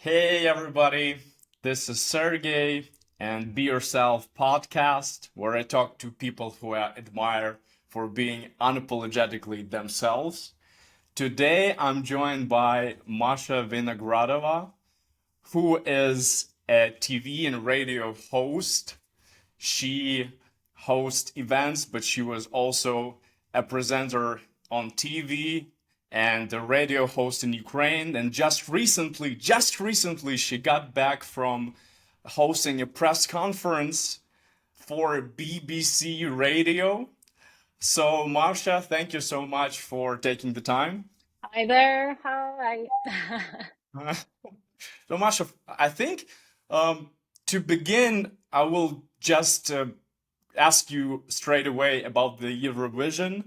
Hey everybody, this is Sergey and Be Yourself podcast, where I talk to people who I admire for being unapologetically themselves. Today I'm joined by Masha Vynogradova, who is a TV and radio host. She hosts events, but she was also a presenter on TV and a radio host in Ukraine. And just recently, she got back from hosting a press conference for BBC Radio. So, Marsha, thank you so much for taking the time. Hi there. Hi. So, Masha, I think um, to begin, I will just ask you straight away about the Eurovision.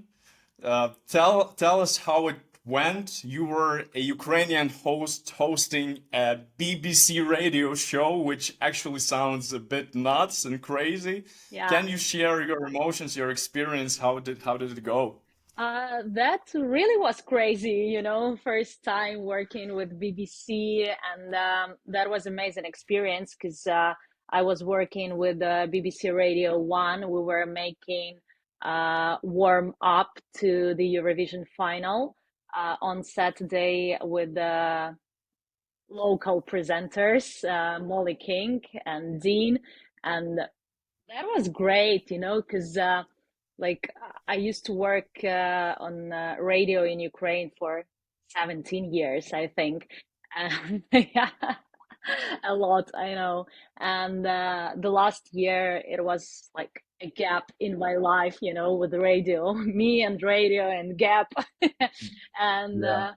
Tell us how it went. You were a Ukrainian host hosting a BBC radio show, which actually sounds a bit nuts and crazy. Yeah. Can you share your emotions, your experience? How did it go? That really was crazy, first time working with BBC, and that was amazing experience because I was working with BBC Radio 1. We were making warm up to the Eurovision final on Saturday with local presenters, Molly King and Dean, and that was great, because like I used to work on radio in Ukraine for 17 years, I think. And yeah, a lot, I know. And the last year, it was like a gap in my life, with radio, me and radio and gap. And Yeah.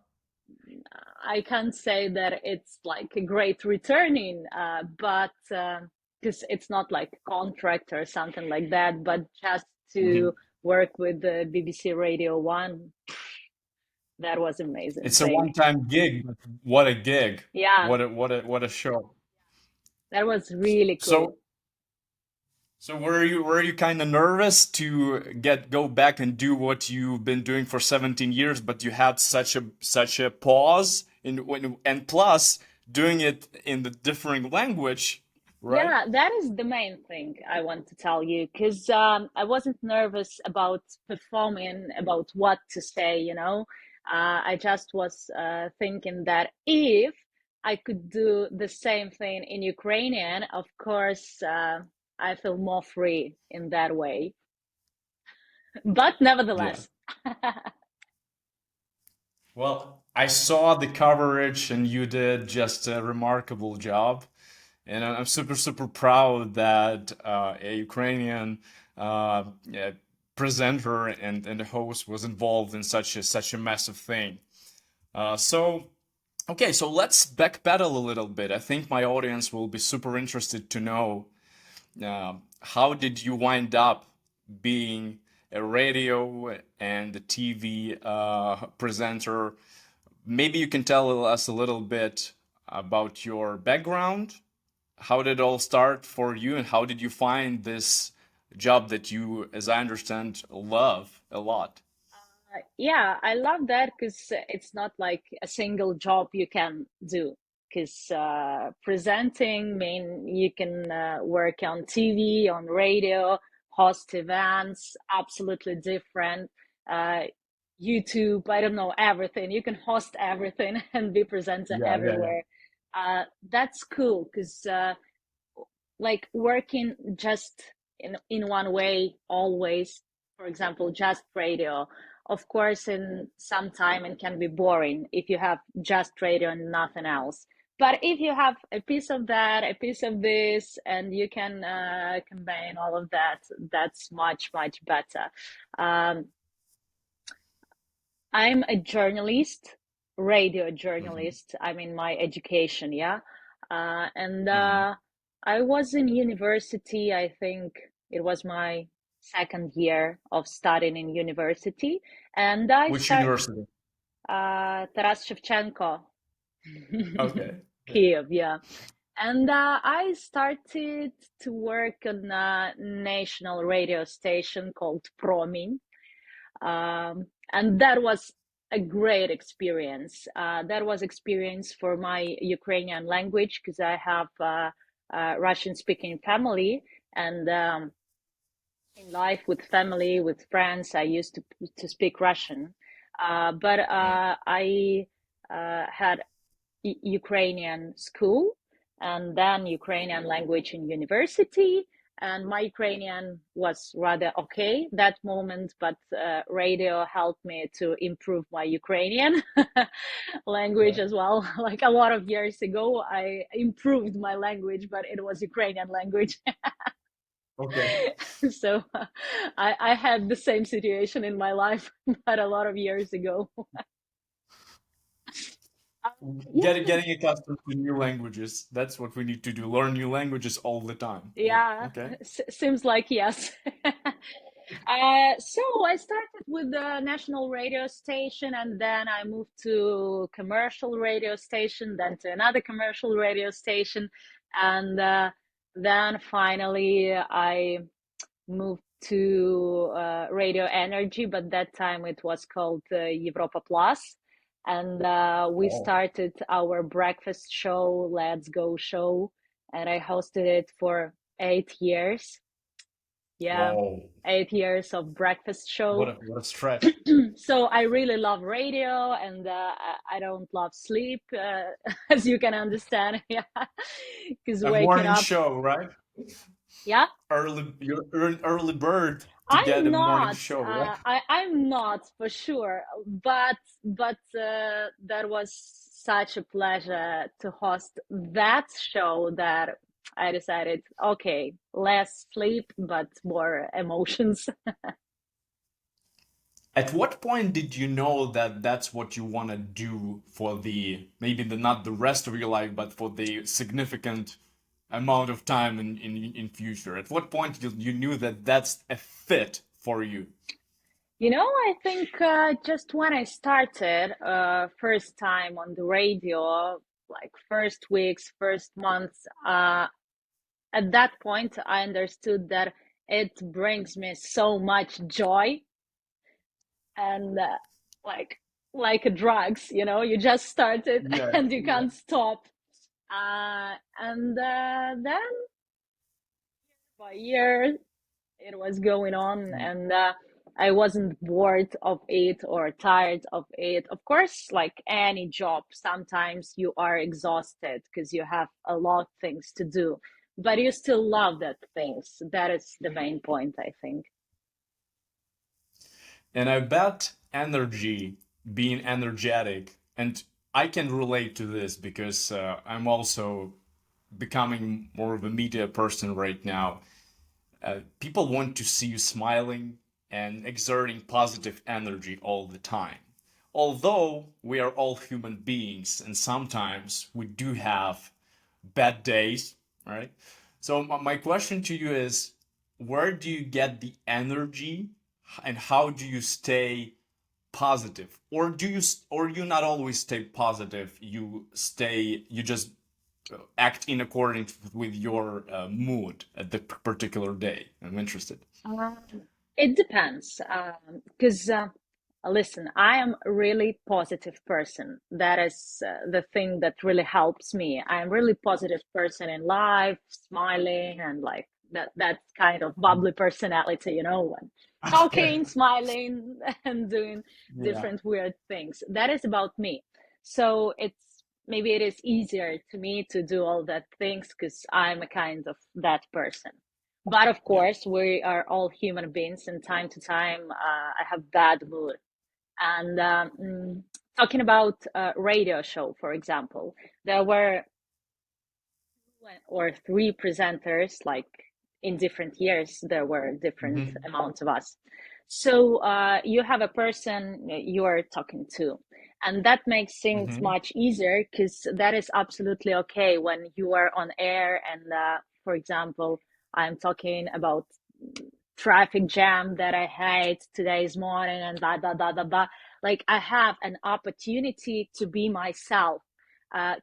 I can't say that it's like a great returning, but because it's not like contract or something like that, but just to Mhm. work with the BBC Radio 1, that was amazing It's a thing. one-time gig, but what a gig. Yeah, What a show. that was really cool. So So were you kind of nervous to get go back and do what you've been doing for 17 years, but you had such a pause and plus doing it in the different language, right? Yeah, that is the main thing I want to tell you because I wasn't nervous about performing, about what to say, I just was thinking that if I could do the same thing in Ukrainian, of course, I feel more free in that way. But Yeah. nevertheless, Well, I saw the coverage and you did just a remarkable job. And I'm super proud that a Ukrainian yeah, presenter and host was involved in such a massive thing. So okay, so let's backpedal a little bit. I think my audience will be super interested to know how did you wind up being a radio and a TV presenter. Maybe you can tell us a little bit about your background. How did it all start for you, and how did you find this job that you, as I understand, love a lot? yeah, I love that because it's not like a single job you can do. Because presenting mean you can work on TV, on radio, host events, absolutely different. Uh, YouTube, I don't know, everything. You can host everything and be presenter Yeah, yeah, yeah. everywhere. That's cool because like working just in one way always, for example, just radio, of course in some time it can be boring if you have just radio and nothing else, but if you have a piece of that, a piece of this, and you can combine all of that, that's much better. um, I'm a journalist, radio Hmm. journalist. I'm in my education, yeah. And Hmm. I was in university, I think it was my second year of studying in university. And I Which start university? Taras Shevchenko, Okay. Yeah. Kiev, yeah. And I started to work on a national radio station called Promin. And that was a great experience. That was experience for my Ukrainian language because I have Russian speaking family, and in life with family, with friends, I used to speak Russian. But Yeah. I had Ukrainian school and then Ukrainian language in university. And my Ukrainian was rather okay that moment, but radio helped me to improve my Ukrainian language Yeah. as well. Like a lot of years ago, I improved my language, but it was Ukrainian language. Okay. So I had the same situation in my life, but a lot of years ago. Yeah, Getting accustomed to new languages. That's what we need to do. Learn new languages all the time. Yeah. yeah, Okay. seems like yes. So I started with the national radio station, and then I moved to commercial radio station, then to another commercial radio station, and then finally I moved to Radio Energy, but that time it was called Europa Plus. And we Oh. started our breakfast show, Let's Go show, and I hosted it for 8 years. Yeah, Whoa. 8 years of breakfast show. What a stretch. So I really love radio, and I don't love sleep, as you can understand. Yeah, because A waking morning up, show, right? yeah. You're an early bird to get I'm a morning not. show, right? I'm not for sure, but that was such a pleasure to host that show that I decided, okay, less sleep but more emotions. At what point did you know that that's what you want to do for the maybe the not the rest of your life, but for the significant amount of time in future? At what point you knew that that's a fit for you? I think just when I started, first time on the radio, like first weeks, first months, at that point, I understood that it brings me so much joy and like drugs, you just started Yeah, and you yeah. can't stop. And then by year, it was going on, and I wasn't bored of it or tired of it. Of course, like any job, sometimes you are exhausted because you have a lot of things to do, but you still love that things. That is the main point, I think. And I bet energy, being energetic, and I can relate to this because I'm also becoming more of a media person right now. People want to see you smiling and exerting positive energy all the time. Although we are all human beings and sometimes we do have bad days, right? So my question to you is, where do you get the energy and how do you stay positive? Or you not always stay positive, you just act in accordance with your mood at the particular day? I'm interested. Um, it depends, because listen, I am a really positive person. That is the thing that really helps me. I am really positive person in life, smiling and like that kind of bubbly personality, and Okay. talking, smiling, and doing Yeah. different weird things. That is about me. So maybe it is easier to me to do all that things because I'm a kind of that person. But of Yeah. course, we are all human beings, and time to time, I have bad mood. And talking about radio show, for example, there were two or three presenters, like in different years, there were different Hmm. amounts of us. So you have a person you are talking to, and that makes things Hmm. much easier because that is absolutely okay when you are on air. And for example, I'm talking about traffic jam that I had today's morning and blah blah blah blah blah. Like I have an opportunity to be myself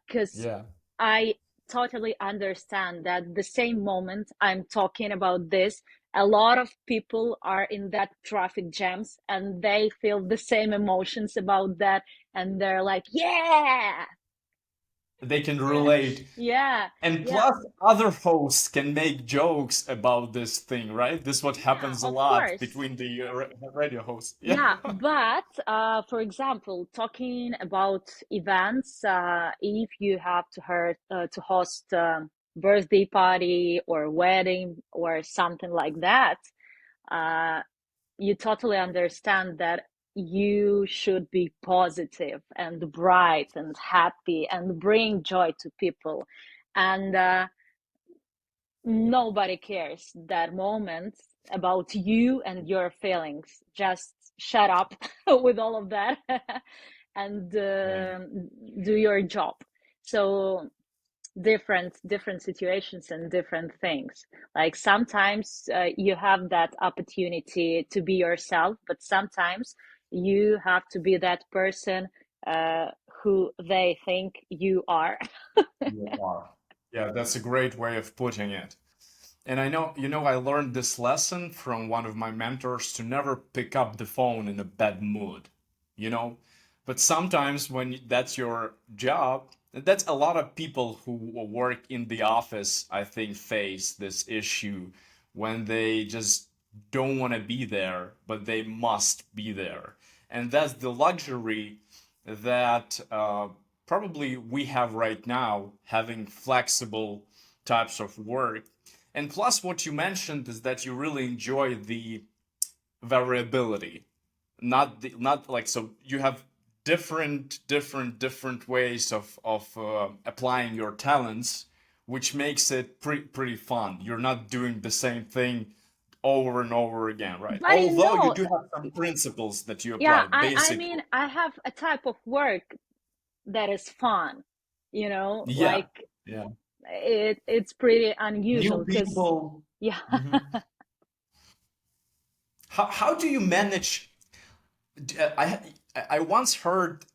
because Yeah. I totally understand that the same moment I'm talking about this, a lot of people are in that traffic jams and they feel the same emotions about that, and they're like, yeah. They can Yeah. relate. Yeah. And Yeah. plus, other hosts can make jokes about this thing, right? This what Yeah, happens a of lot course. between the radio hosts. Yeah. Yeah, but for example, talking about events, if you have to host birthday party or wedding or something like that, uh, you totally understand that you should be positive and bright and happy and bring joy to people. And nobody cares that moment about you and your feelings. Just shut up with all of that and Yeah. do your job. So different situations and different things. Like sometimes you have that opportunity to be yourself, but sometimes you have to be that person uh, who they think you are. You are. Yeah, that's a great way of putting it. And I know, I learned this lesson from one of my mentors to never pick up the phone in a bad mood, you know? But sometimes when that's your job, and that's a lot of people who work in the office, I think, face this issue when they just don't want to be there, but they must be there. And that's the luxury that probably we have right now, having flexible types of work. And plus, what you mentioned is that you really enjoy the variability, not like, so you have different ways of applying your talents, which makes it pretty fun. You're not doing the same thing over and over again, right? But Although you do have some principles that you yeah, apply, I basic. mean, I have a type of work that is fun, Yeah, like yeah. it's pretty New unusual because people. yeah. Mhm. How do you manage? I once heard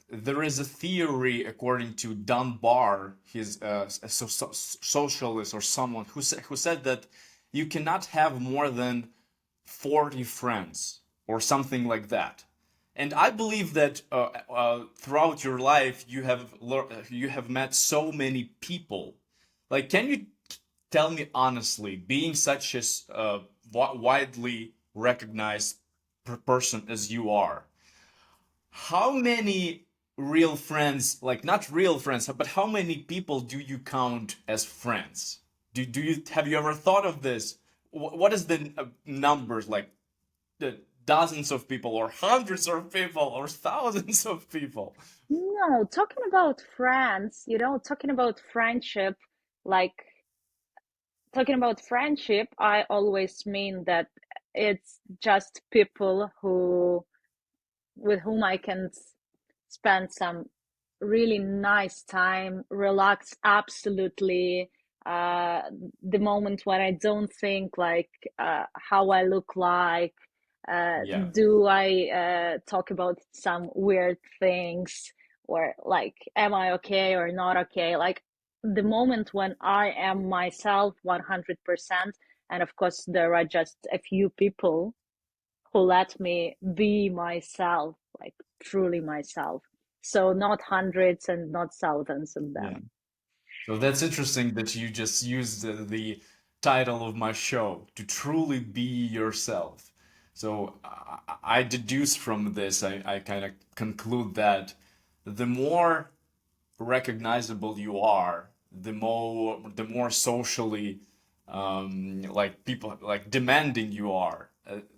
there is a theory according to Dunbar, his socialist or someone who said that you cannot have more than 40 friends or something like that. And I believe that throughout your life you have met so many people. Like, can you tell me honestly, being such a widely recognized person as you are, how many real friends, like not real friends, but how many people do you count as friends? Do you have you ever thought of this? What is the numbers, like the dozens of people or hundreds of people or thousands of people? No, talking about friends, talking about friendship, like talking about friendship, I always mean that it's just people who with whom I can spend some really nice time, relax absolutely. Uh, the moment when I don't think like how I look like, Yeah, do I talk about some weird things, or like, am I okay or not okay? Like the moment when I am myself 100%, and of course, there are just a few people who let me be myself, like truly myself. So not hundreds and not thousands of yeah. them. So that's interesting that you just used the title of my show, to truly be yourself. So I deduce from this, I kind of conclude that the more recognizable you are, the more socially like people like demanding you are.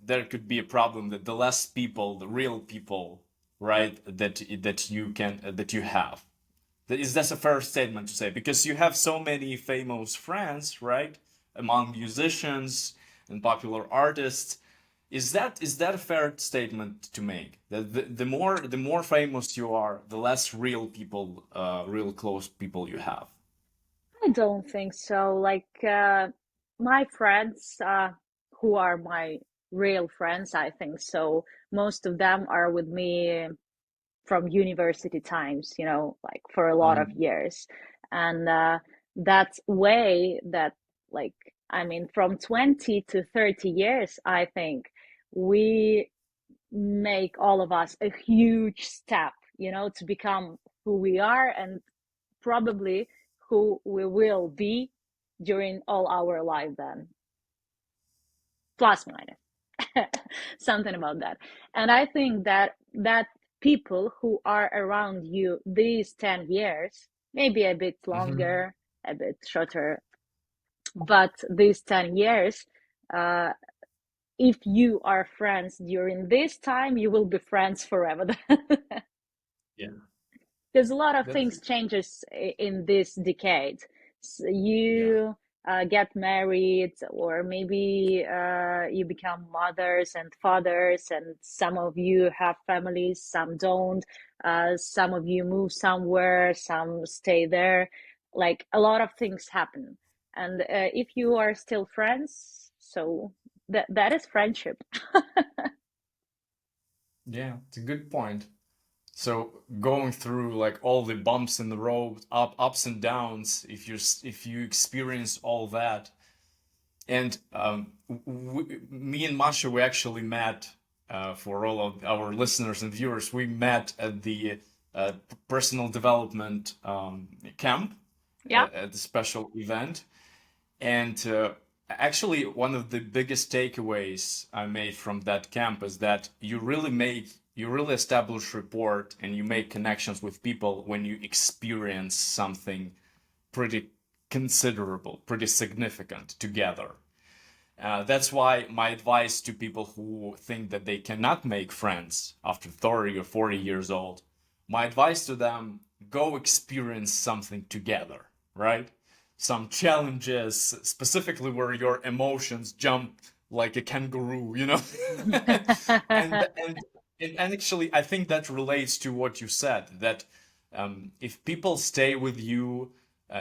There could be a problem that the less people, the real people, right, that you have. Is that a fair statement to say? Because you have so many famous friends, right, among musicians and popular artists. Is that a fair statement to make? That the more famous you are, the less real people, real close people you have. I don't think so. Like my friends, who are my real friends, I think so. Most of them are with me from university times, like for a lot of Mm, years. And that way that like I mean, from 20 to 30 years, I think we make all of us a huge step, to become who we are and probably who we will be during all our life then, plus minus. Something about that. And I think that people who are around you these 10 years, maybe a bit Hmm. longer, a bit shorter, but these 10 years, uh, if you are friends during this time, you will be friends forever. Yeah, There's a lot of that's things changes in this decade. yeah. You get married, or maybe you become mothers and fathers, and some of you have families, some don't. Some of you move somewhere, some stay there. Like a lot of things happen, and if you are still friends, so that is friendship. Yeah, it's a good point. So going through like all the bumps in the road, ups and downs, if you experience all that, and me and Masha, we actually met, for all of our listeners and viewers, we met at the personal development camp, Yeah, at the special event. And actually, one of the biggest takeaways I made from that camp is that you really establish rapport and you make connections with people when you experience something pretty considerable, pretty significant together. That's why my advice to people who think that they cannot make friends after 30 or 40 years old, my advice to them, go experience something together, right? Some challenges, specifically where your emotions jump like a kangaroo, you know? and, and, and actually, I think that relates to what you said, that if people stay with you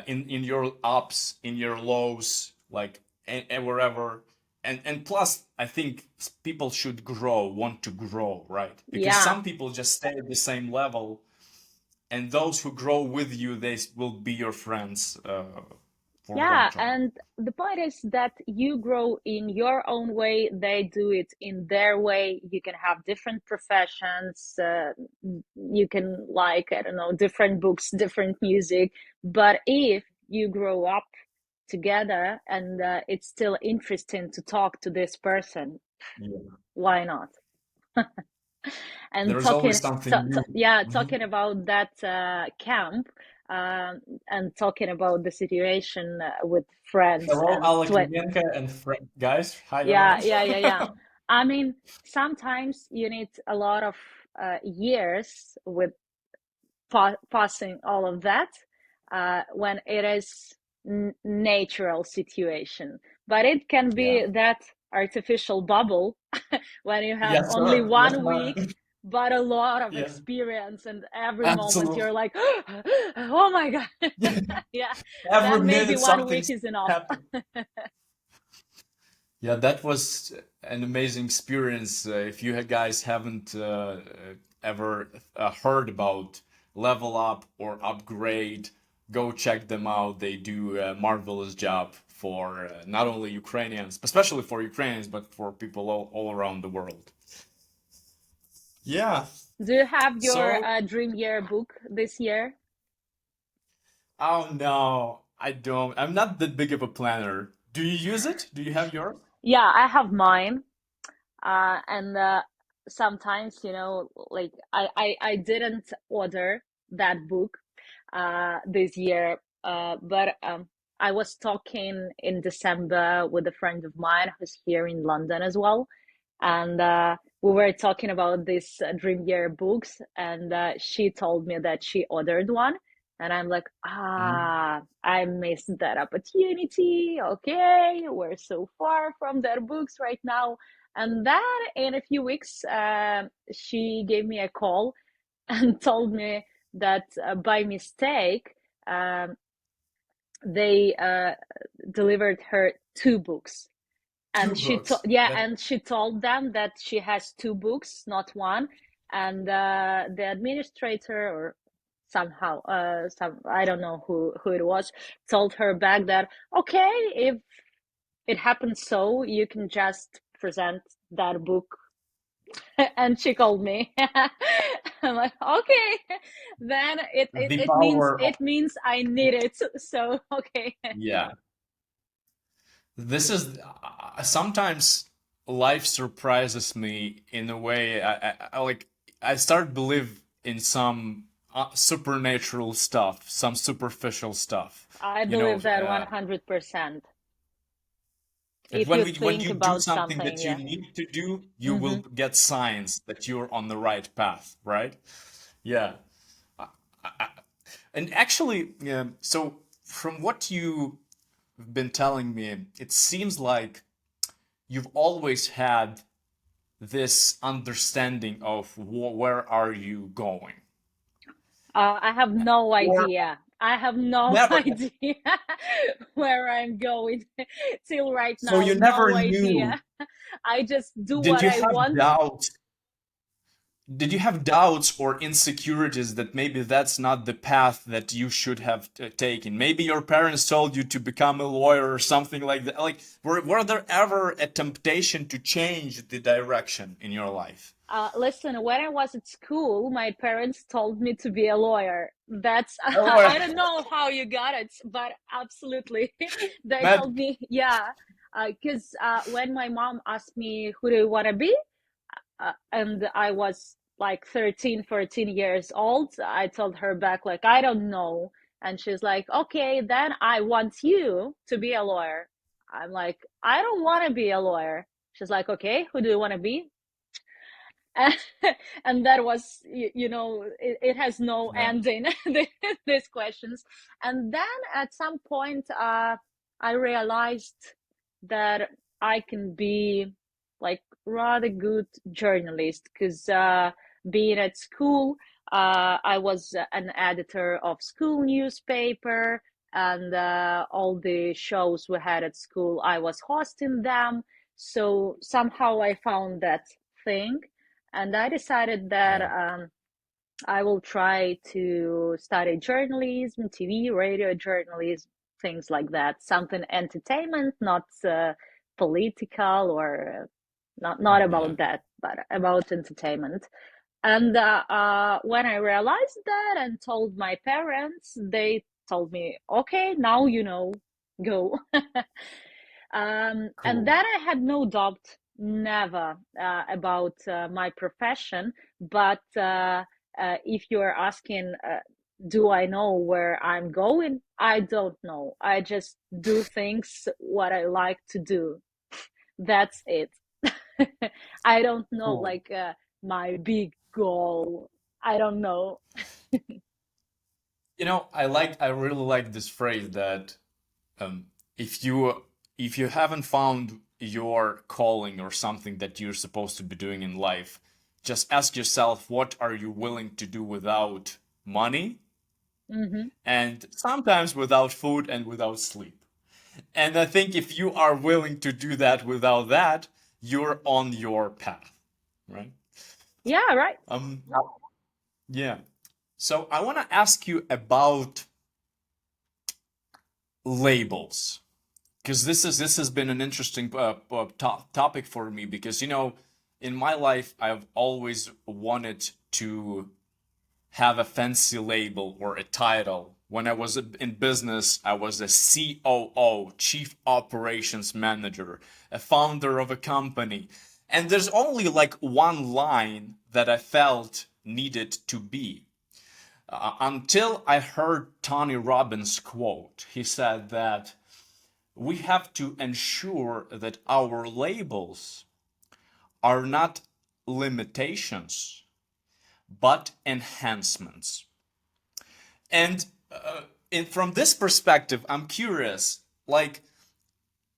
in your ups, in your lows, like and wherever, and plus I think people should grow, want to grow, right? Because yeah. some people just stay at the same level, and those who grow with you, they will be your friends for long Yeah, term. and the point is that you grow in your own way, they do it in their way. You can have different professions, you can like, I don't know, different books, different music. But if you grow up together and it's still interesting to talk to this person, Yeah. why not? And There's always something new. yeah, Mhm. talking about that camp, um, and talking about the situation with friends Hello, and Alec Yanka and guys. Hi, yeah, everyone. yeah, yeah, yeah. I mean, sometimes you need a lot of years with passing all of that when it is natural situation, but it can Yeah. be that artificial bubble when you have Yes, only sir. Yes, 1 week ma'am. but a lot of Yeah. experience, and every moment Absolutely. you're like, oh my god. Yeah, Every then maybe minute 1 week something's is enough. happening. Yeah, that was an amazing experience. If you guys haven't ever heard about Level Up or Upgrade, go check them out. They do a marvelous job for not only Ukrainians, especially for Ukrainians, but for people all around the world. Yeah. Do you have your So, dream year book this year? oh no, I don't. I'm not that big of a planner. Do you use it? Do you have yours? Yeah, I have mine. And sometimes, like I didn't order that book this year, but I was talking in December with a friend of mine who's here in London as well, and we were talking about these Dream Year books, and she told me that she ordered one, and I'm like, Mhm. I missed that opportunity. Okay, we're so far from their books right now. And then in a few weeks, she gave me a call and told me that by mistake, um, they delivered her two books. Two And books. That. and she told them that she has two books, not one. And the administrator, or somehow, I don't know who it was, told her back that okay, if it happened, so you can just present that book. And she called me. I'm like, okay, then The power of, it means I need it. So okay. yeah. This is sometimes life surprises me in a way. I start believe in some supernatural stuff, some superficial stuff. I You know, believe that 100%. that If you when think you do about something something, that you yeah. need to do, you will Hmm. get signs that you're on the right path, right? Yeah. And actually, yeah, so from what you've been telling me, it seems like you've always had this understanding of where are you going, I have no or idea. I have no never. idea where I'm going till right So now. you never No knew. idea. I just do Did what you I have want. doubts? Did you have doubts or insecurities that maybe that's not the path that you should have taken? Maybe your parents told you to become a lawyer or something like that. Like, were there ever a temptation to change the direction in your life? Listen, when I was at school, my parents told me to be a lawyer. That's, Oh, I don't know how you got it, but absolutely. They Matt, told me, yeah. Because when my mom asked me, who do you want to be? And I was like 13, 14 years old. I told her back, like, I don't know. And she's like, okay, then I want you to be a lawyer. I'm like, I don't want to be a lawyer. She's like, okay, who do you want to be? And that was, it has no yeah, ending, these questions. And then at some point, I realized that I can be like rather good journalist, because being at school, I was an editor of school newspaper, and all the shows we had at school, I was hosting them. So somehow I found that thing, and I decided that yeah, I will try to study journalism, TV, radio journalism, things like that. Something entertainment, not political, or not yeah. about that, but about entertainment. And when I realized that and told my parents, they told me, "Okay, now you know, go." And Cool. then I had no doubt, never, about my profession. But if you are asking, do I know where I'm going? I don't know. I just do things what I like to do. That's it. I don't know, Cool. like, my big goal. I don't know. You know, I really like this phrase that um, if you haven't found your calling or something that you're supposed to be doing in life, just ask yourself, what are you willing to do without money Hmm. and sometimes without food and without sleep? And I think if you are willing to do that without that, you're on your path, right? Yeah, right. Um, yeah. So I want to ask you about labels, because this has been an interesting topic for me, because in my life I've always wanted to have a fancy label or a title. When I was in business, I was a COO, Chief Operations Manager, a founder of a company. And there's only like one line that I felt needed to be. Until I heard Tony Robbins' quote. He said that we have to ensure that our labels are not limitations, but enhancements. And from this perspective, I'm curious, like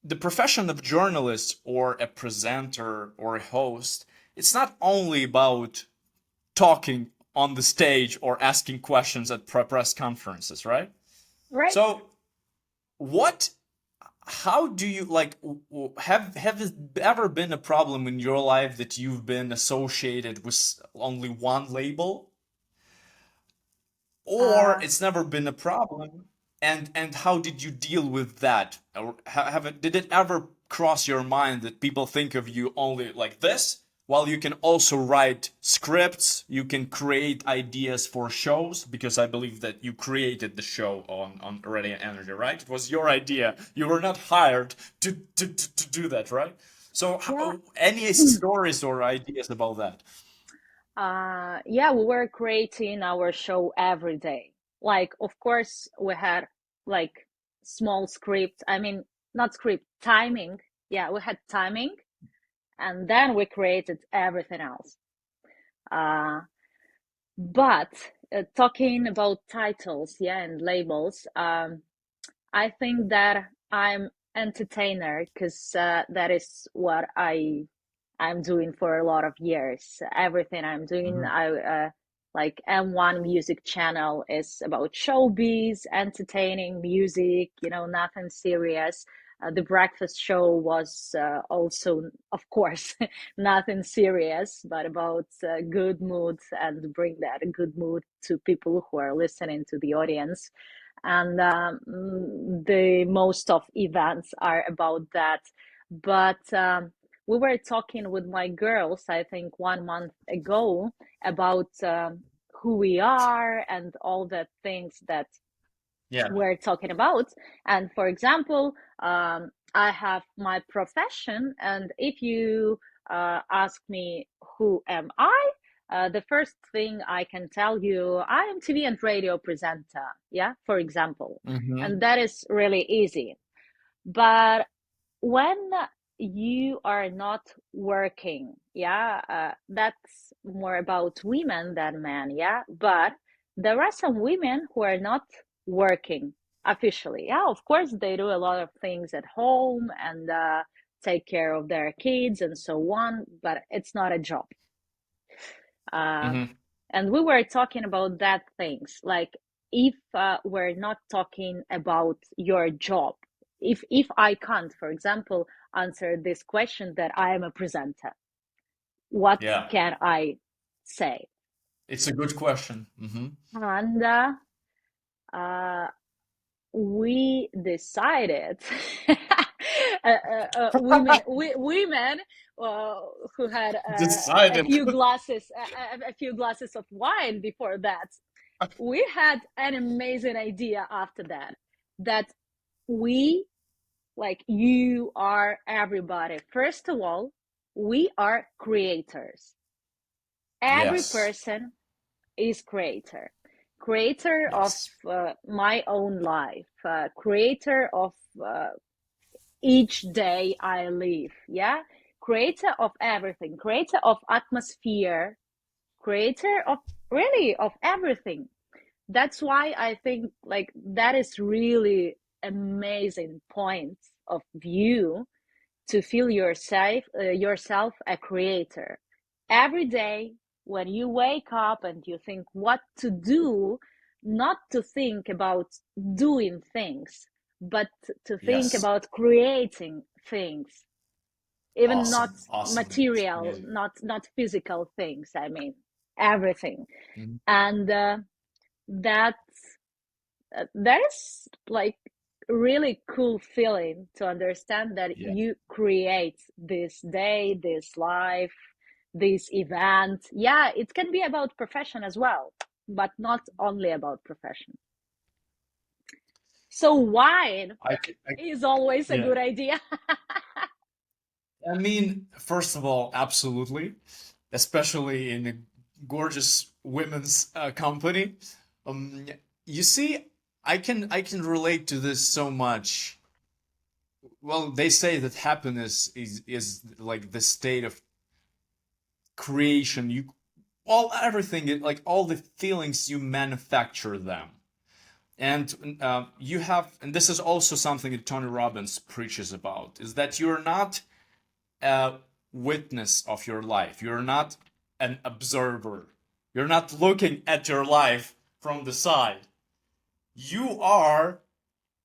the profession of journalist or a presenter or a host, it's not only about talking on the stage or asking questions at press conferences, right? Right. So, what how do you like have it ever been a problem in your life that you've been associated with only one label, or Uh, it's never been a problem And how did you deal with that? Or did it ever cross your mind that people think of you only like this, while you can also write scripts, you can create ideas for shows? Because I believe that you created the show on Radiant Energy, right? It was your idea. You were not hired to do that, right? So, Yeah. any stories or ideas about that? Yeah, we were creating our show every day. Like, of course, we had like small script. I mean, not script, timing. Yeah, we had timing, and then we created everything else. Uh, but talking about titles, yeah, and labels, I think that I'm entertainer because that is what I'm doing for a lot of years. Everything I'm doing, Hmm. I like M1 music channel is about showbiz, entertaining music, nothing serious. The breakfast show was also, of course, nothing serious, but about good mood and bring that good mood to people who are listening to the audience. And the most of events are about that. But we were talking with my girls, I think 1 month ago, about who we are and all the things that Yeah. we're talking about. And for example, I have my profession, and if you ask me who am I, the first thing I can tell you, I am TV and radio presenter. Yeah, for example, and Hmm. that is really easy. But when you are not working, yeah, that's more about women than men, yeah. But there are some women who are not working officially. Yeah, of course they do a lot of things at home and take care of their kids and so on, but it's not a job. uh, Hmm. and we were talking about that things, like if we're not talking about your job, if I can't, for example, answer this question that I am a presenter, what Yeah. can I say? It's a good question. Hmm. And uh, we decided women uh, who had a Decided. few glasses a few glasses of wine before that, we had an amazing idea after that, that we, like, you are everybody. First of all, we are creators. Every Yes. person is creator of Yes. my own life, creator of each day I live, yeah, creator of everything, creator of atmosphere, creator of, really, of everything. That's why I think, like, that is really amazing point of view, to feel yourself a creator every day. When you wake up and you think what to do, not to think about doing things, but to think Yes. about creating things, even not Awesome. Awesome. It's material, amazing. not physical things, I mean everything. Mhm. And that that is like really cool feeling to understand that Yeah. you create this day, this life, this event. Yeah, it can be about profession as well, but not only about profession. So wine is always a Yeah. good idea. I mean, first of all, absolutely, especially in a gorgeous women's company. Um, you see, I can relate to this so much. Well, they say that happiness is like the state of creation. You all everything like all the feelings you manufacture them. And you have, and this is also something that Tony Robbins preaches about, is that you're not a witness of your life. You're not an observer. You're not looking at your life from the side. You are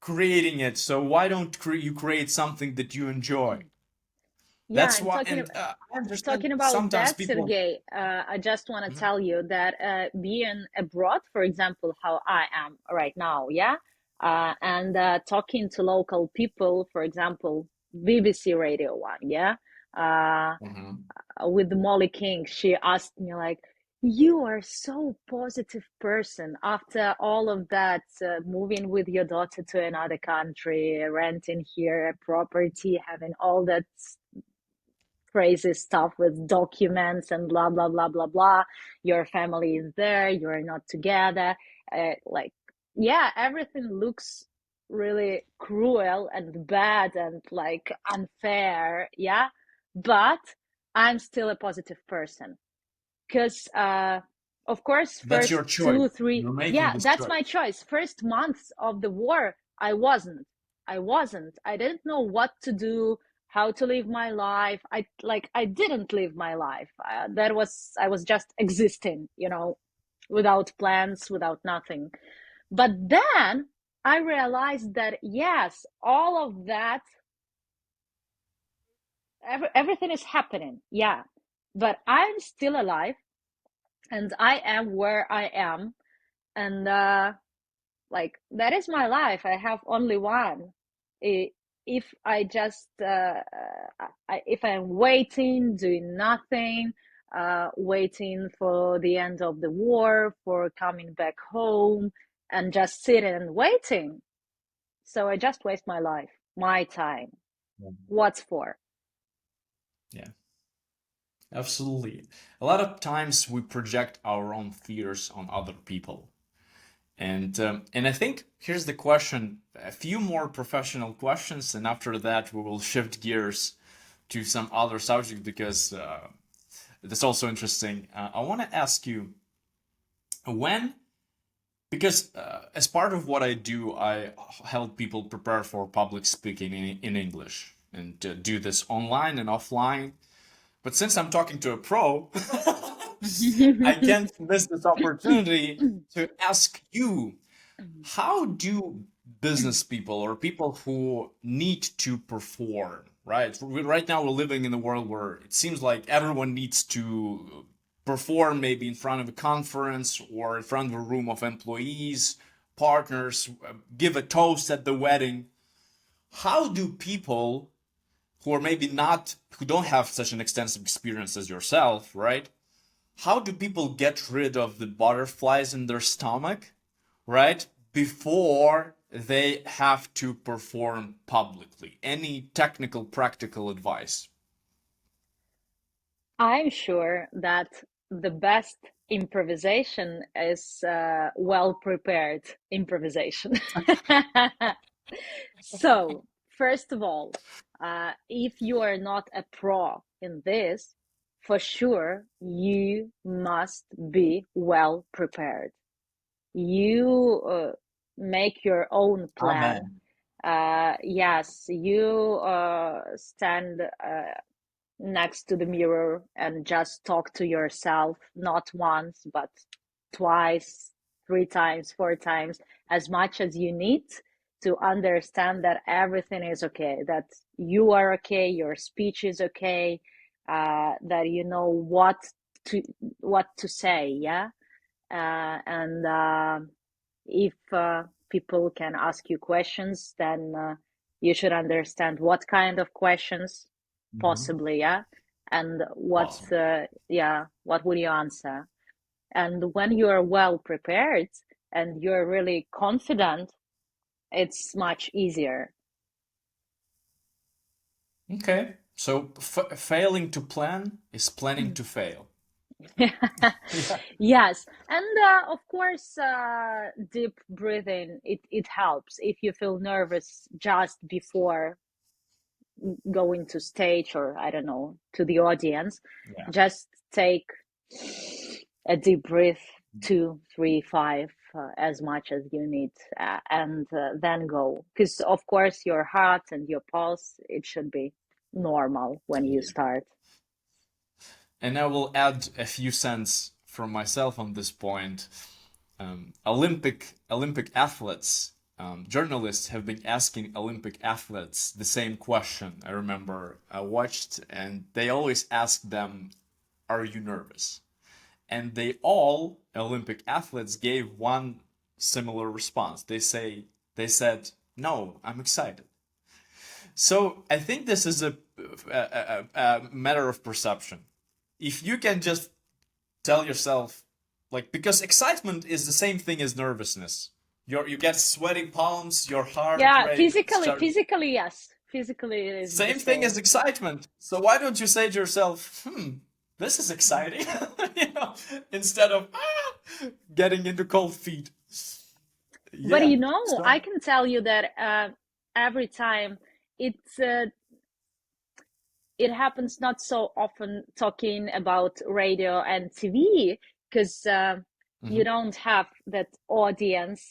creating it. So why don't you create something that you enjoy? Yeah, That's and why, and I understand talking about sometimes that, people. Sergey, I just want to Mhm. tell you that being abroad, for example, how I am right now, yeah, and talking to local people, for example, BBC Radio One, yeah. Uh, Mhm. with Molly King, she asked me like, "You are so positive person after all of that, moving with your daughter to another country, renting here a property, having all that crazy stuff with documents and blah blah blah blah blah. Your family is there, you're not together. Like, yeah, everything looks really cruel and bad and like unfair, yeah. But I'm still a positive person because of course That's first your choice. two three, You're making yeah, this that's my choice. choice. First months of the war, I didn't know what to do, how to live my life. I didn't live my life. That was I was just existing, without plans, without nothing. But then I realized that yes, all of that, everything is happening, yeah, but I'm still alive and I am where I am, and like that is my life. I have only one. If I just if I'm waiting, doing nothing, waiting for the end of the war, for coming back home, and just sitting and waiting, so I just waste my life, my time. Yeah. What's for? Yeah, absolutely. A lot of times we project our own fears on other people. And I think here's the question, a few more professional questions, and after that we will shift gears to some other subject because that's also interesting. I want to ask you when, because as part of what I do, I help people prepare for public speaking in English and do this online and offline. But since I'm talking to a pro, I can't miss this opportunity to ask you, how do business people or people who need to perform, right? Right now, we're living in a world where it seems like everyone needs to perform maybe in front of a conference or in front of a room of employees, partners, give a toast at the wedding. How do people who are maybe not, who don't have such an extensive experience as yourself, right? How do people get rid of the butterflies in their stomach, right? Before they have to perform publicly. Any technical, practical advice? I'm sure that the best improvisation is well prepared improvisation. So, first of all, if you are not a pro in this, for sure you must be well prepared. You make your own plan. Amen. Yes, you stand next to the mirror and just talk to yourself, not once, but twice, three times, four times, as much as you need to understand that everything is okay, that you are okay, your speech is okay, that you know to what to say, yeah. And if people can ask you questions, then you should understand what kind of questions, Mhm. possibly, yeah, and Awesome. yeah, what would you answer? And when you are well prepared and you're really confident, it's much easier. Okay. So failing to plan is planning to fail. Yeah. Yes, and of course, deep breathing, it helps if you feel nervous just before going to stage, or I don't know, to the audience. Yeah. Just take a deep breath, two, three, five, as much as you need, and then go. Because of course your heart and your pulse, it should be normal when you Yeah. start. And I will add a few cents from myself on this point. Olympic athletes, journalists have been asking Olympic athletes the same question. I remember I watched, and they always ask them, "Are you nervous?" And they all Olympic athletes gave one similar response. They said, no, I'm excited. So I think this is a matter of perception. If you can just tell yourself, like, because excitement is the same thing as nervousness. You get sweaty palms, your heart Yeah, rate start. physically, yes. Physically, it is the Same thing as same. excitement. So why don't you say to yourself, this is exciting, you know, instead of getting into cold feet. But Yeah. So I can tell you that every time it's it happens not so often talking about radio and TV because you mhm. don't have that audience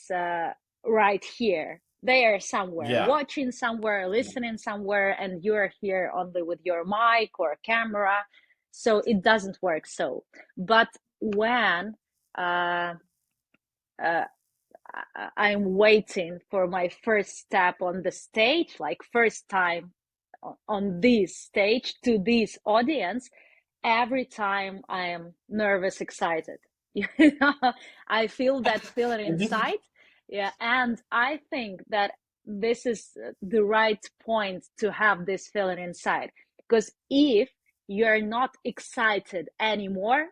right here. They are somewhere, Yeah. watching somewhere, listening somewhere, and you're here only with your mic or camera. So it doesn't work so. But when uh, uh, I'm waiting for my first step on the stage, like first time on this stage to this audience, every time I am nervous, excited. You know, I feel that feeling inside. Yeah, and I think that this is the right point to have this feeling inside. Because if you're not excited anymore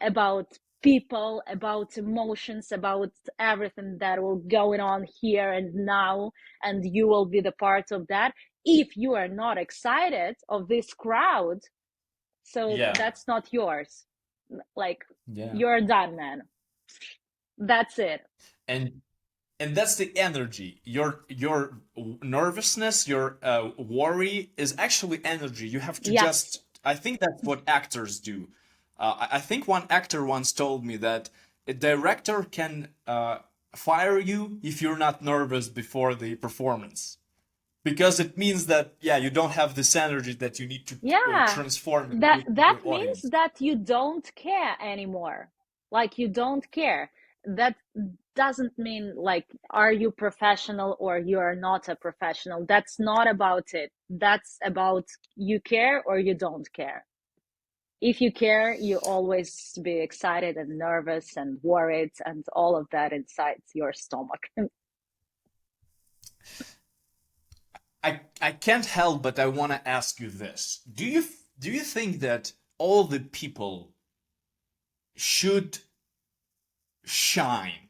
about people, about emotions, about everything that will going on here and now, and you will be the part of that. If you are not excited of this crowd, so Yeah. that's not yours. Like Yeah. you're done, man. That's it. And and that's the energy. Your nervousness, your worry is actually energy. You have to Yes. just. I think that's what actors do. I think one actor once told me that a director can fire you if you're not nervous before the performance, because it means that, yeah, you don't have this energy that you need to Yeah. transform it That with that the means audience. that you don't care anymore. Like you don't care. That doesn't mean like are you professional or you are not a professional. That's not about it. That's about you care or you don't care. If you care, you always be excited and nervous and worried and all of that inside your stomach. I can't help but I want to ask you this. Do you think that all the people should shine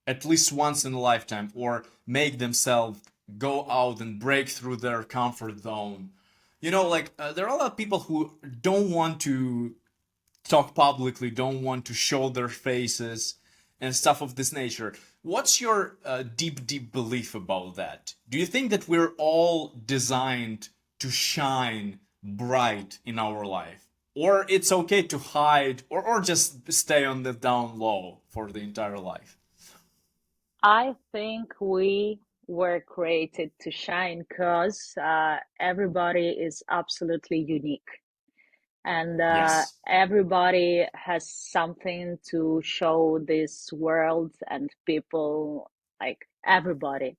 at least once in a lifetime, or make themselves go out and break through their comfort zone? Like, there are a lot of people who don't want to talk publicly, don't want to show their faces and stuff of this nature. What's your deep, deep belief about that? Do you think that we're all designed to shine bright in our life? Or it's okay to hide, or just stay on the down low for the entire life? I think we were created to shine because everybody is absolutely unique and Yes. everybody has something to show this world and people, like everybody.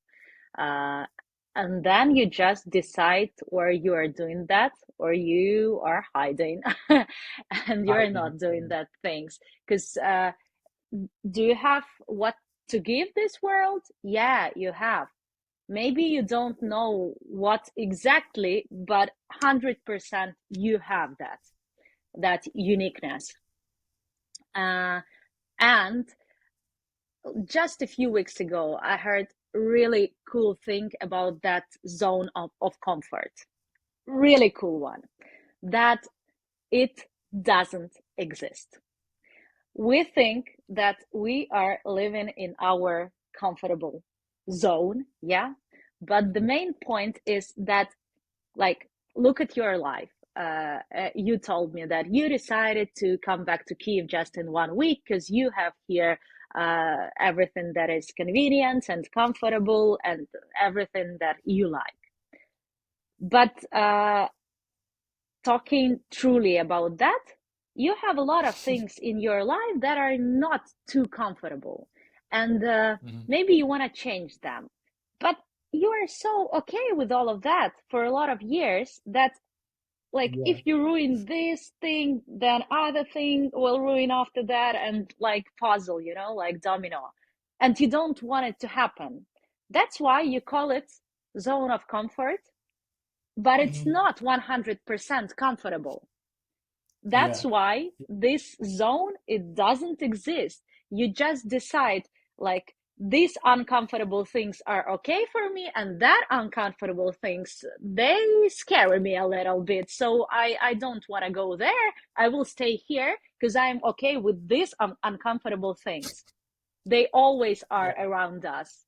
Uh, and then you just decide where you are doing that or you are hiding and you're Hiding. not doing that things because do you have what to give this world? Yeah, you have. Maybe you don't know what exactly, but 100% you have that uniqueness. Uh, and just a few weeks ago, I heard really cool thing about that zone of comfort. Really cool one. That it doesn't exist. We think that we are living in our comfortable zone, yeah. But the main point is that, like, look at your life. You told me that you decided to come back to Kiev just in 1 week because you have here everything that is convenient and comfortable and everything that you like. But talking truly about that, you have a lot of things in your life that are not too comfortable. And Mhm. maybe you want to change them. But you are so okay with all of that for a lot of years that, like, Yeah. if you ruin this thing, then other thing will ruin after that, and like puzzle, like domino. And you don't want it to happen. That's why you call it zone of comfort, but it's Mhm. not 100% comfortable. That's Yeah. why this zone, it doesn't exist. You just decide, like, these uncomfortable things are okay for me, and that uncomfortable things, they scare me a little bit, so I don't want to go there. I will stay here because I'm okay with these uncomfortable things. They always are Yeah. around us.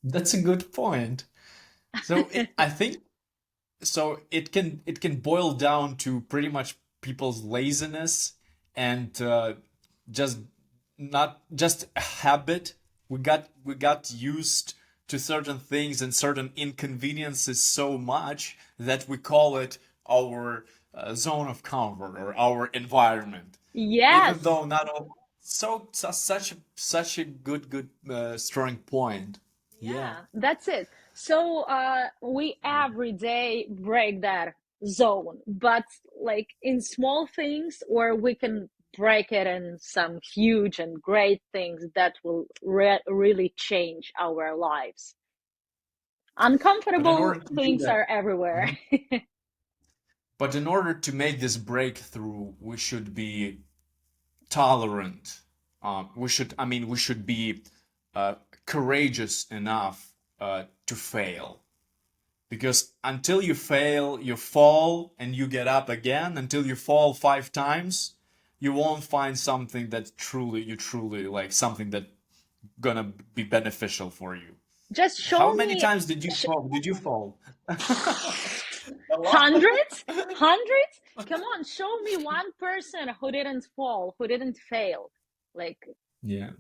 That's a good point. So I think so it can boil down to pretty much people's laziness and just not just a habit. We got used to certain things and certain inconveniences so much that we call it our zone of comfort or our environment, even Yes. though not all. Such a good strong point. Yeah. Yeah, that's it. So we every day break that zone, but like in small things, or we can break it in some huge and great things that will really change our lives. But in Uncomfortable order to do things that, are everywhere. Mhm. But in order to make this breakthrough, we should be tolerant. We should be uh, courageous enough to fail. Because until you fail, you fall and you get up again. Until you fall 5 times, you won't find something that you truly like, something that gonna be beneficial for you. Just How show many me times did you sh fall? Did you fall? A lot. hundreds, hundreds. Come on, show me one person who didn't fall, who didn't fail. Like, Yeah.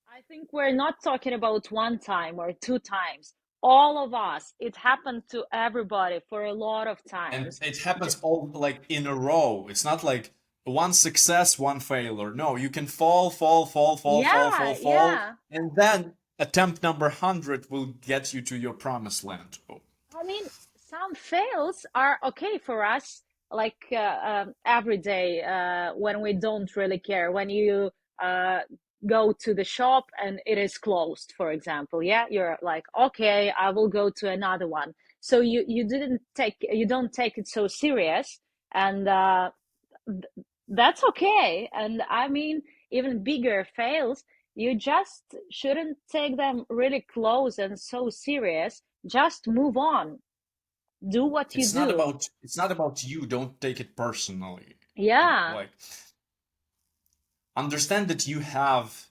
I think we're not talking about one time or two times. All of us, it happened to everybody for a lot of And times. it happens all like in a row. It's not like one success, one failure. No, you can fall, fall, fall, fall, fall, fall, Yeah, fall, yeah. and then attempt number 100 will get you to your promised land. Oh, I mean, some fails are okay for us, like every day when we don't really care. When you uh, go to the shop and it is closed, for example, yeah, you're like, okay, I will go to another one. So you don't take it so serious, and that's okay. And I mean, even bigger fails, you just shouldn't take them really close and so serious. Just move on, do what you do. it's not about you. Don't take it personally. Yeah. Like, understand that you have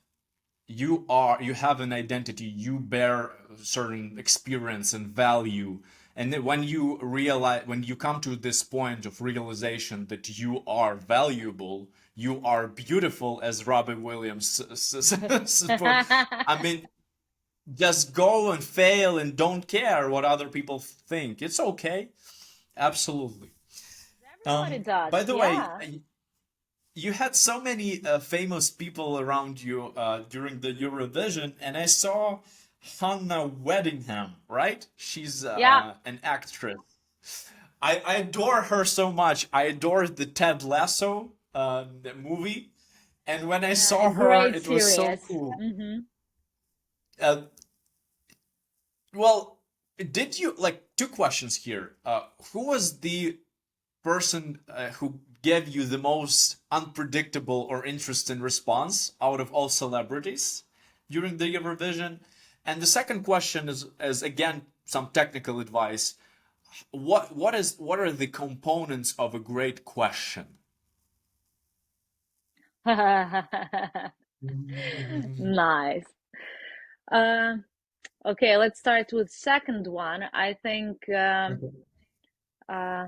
an identity, you bear certain experience and value, and then when you come to this point of realization that you are valuable, you are beautiful, as Robin Williams put. I mean, just go and fail and don't care what other people think. It's okay. Absolutely. Everybody By does. the way, Yeah. you had so many famous people around you during the Eurovision, and I saw Hannah Weddingham, right? She's Yeah. an actress. I adore her so much. I adored the Ted Lasso the movie, and when I Yeah, a saw her, great it was so series. cool. Hmm. Uh, well, did you like two questions here? Who was the person who gave you the most unpredictable or interesting response out of all celebrities during the Eurovision? And the second question is again some technical advice. What are the components of a great question? Nice. Uh, okay, let's start with second one. I think uh,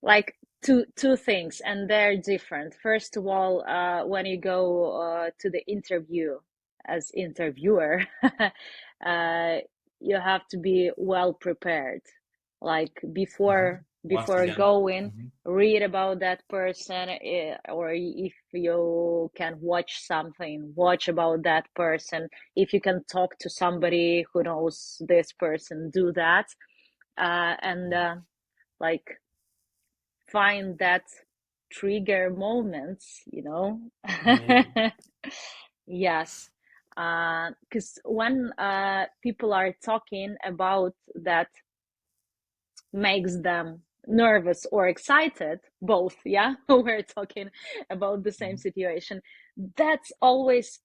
like two things, and they're different. First of all, when you go to the interview as interviewer, uh, you have to be well prepared, like Mhm. Once before again. going, Mhm. read about that person, or if you can watch something, watch about that person. If you can talk to somebody who knows this person, do that. And like, find that trigger moments. Yeah. Yes. Because when people are talking about that makes them nervous or excited, both, yeah, we're talking about the same Mhm. situation, that's always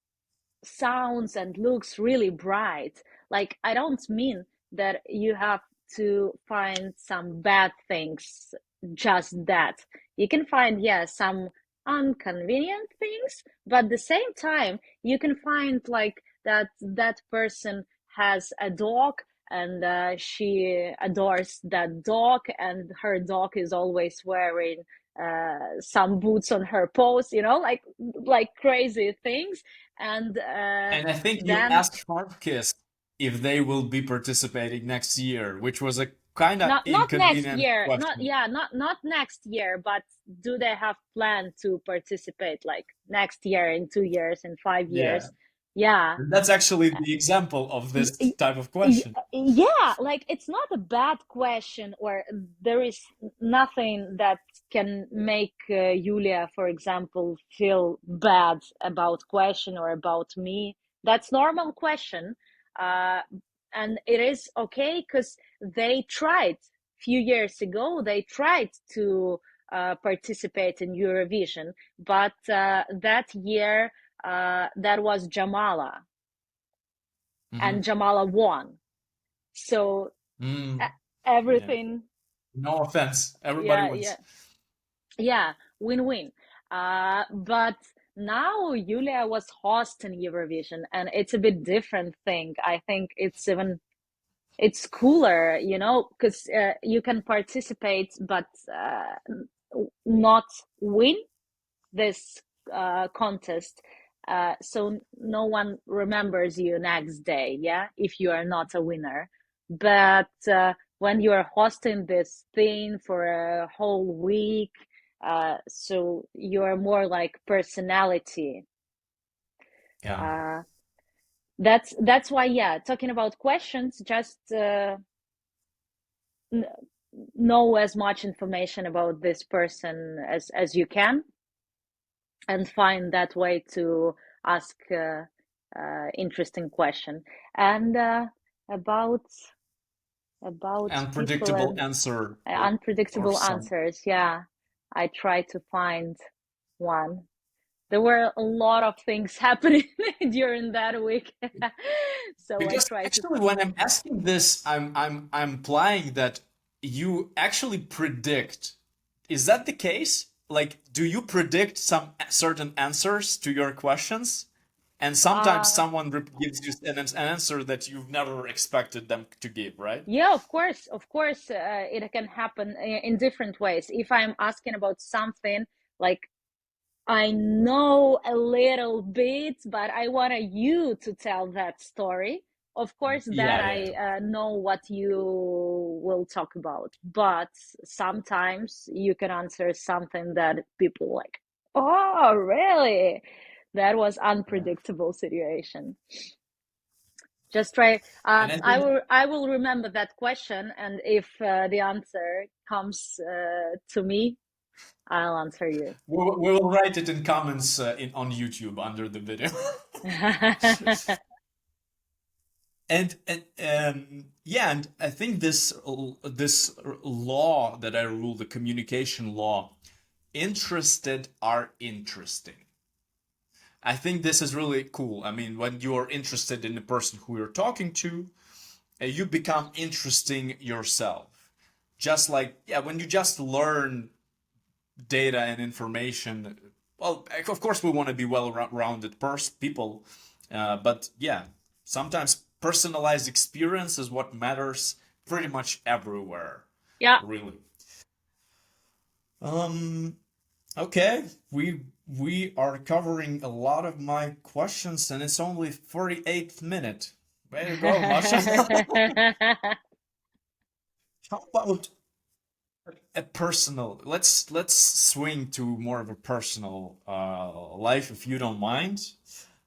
sounds and looks really bright. Like, I don't mean that you have to find some bad things, just that. You can find, yeah, some inconvenient things, but at the same time, you can find like that person has a dog and she adores that dog, and her dog is always wearing some boots on her paws, like crazy things. And And I think you then asked Sharpkiss if they will be participating next year, which was a kind of not next inconvenient year, not question. yeah, not next year, but do they have plan to participate like next year, in 2 years, in five Yeah. years? Yeah. And that's actually the example of Y- this y- type of question. yeah, like it's not a bad question, or there is nothing that can make Julia, for example, feel bad about question or about me. That's normal question. uh, and it is okay, because they tried few years ago, they tried to participate in Eurovision, but that year that was Jamala, and Hmm. Jamala won. So Mm, yeah. everything, No offense. Everybody yeah, wins. yeah, yeah, win-win. But now Julia was hosting Eurovision, and it's a bit different thing. I think it's cooler, because you can participate, but not win this contest. So no one remembers you next day, yeah, if you are not a winner. But when you are hosting this thing for a whole week, so you are more like personality. Yeah. Uh, that's why, yeah, talking about questions, just n- know as much information about this person as you can, and find that way to ask interesting question. And about people Unpredictable and answer or unpredictable some. answers, yeah, I try to find one. There were a lot of things happening during that week. So I Because try to actually, when I'm asking this, I'm implying that you actually predict. Is that the case? Like, do you predict some certain answers to your questions? And sometimes uh someone gives you an answer that you've never expected them to give, right? yeah, of course, it can happen in different ways. If I'm asking about something, like, I know a little bit, but I want you to tell that story. Of course, that Yeah, yeah. I know what you will talk about. But sometimes you can answer something that people like, oh, really? That was Yeah. unpredictable situation. Just try. And I think I will remember that question, and if the answer comes to me, I'll answer you. we will write it in comments on YouTube under the video. And yeah, and I think this law that I rule, the communication law, interested are interesting. I think this is really cool. I mean, when you're interested in the person who you're talking to, you become interesting yourself. Just like, yeah, when you just learn data and information, well, of course we want to be well-rounded people, but yeah, sometimes personalized experience is what matters pretty much everywhere, Yeah. really. Um, okay, we are covering a lot of my questions, and it's only 48th minute. Way to go, Masha. How about a personal, let's swing to more of a personal life, if you don't mind.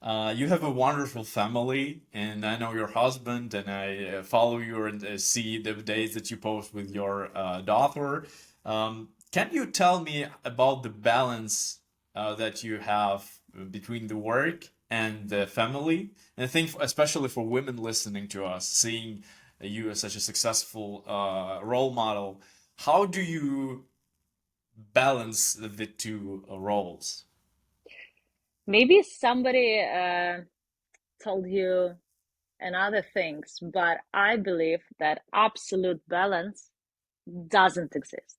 You have a wonderful family, and I know your husband, and I follow you and see the days that you post with your daughter. Can you tell me about the balance that you have between the work and family. And I think, especially for women listening to us, seeing you as such a successful role model, how do you balance the two roles? Maybe somebody told you and other things, but I believe that absolute balance doesn't exist.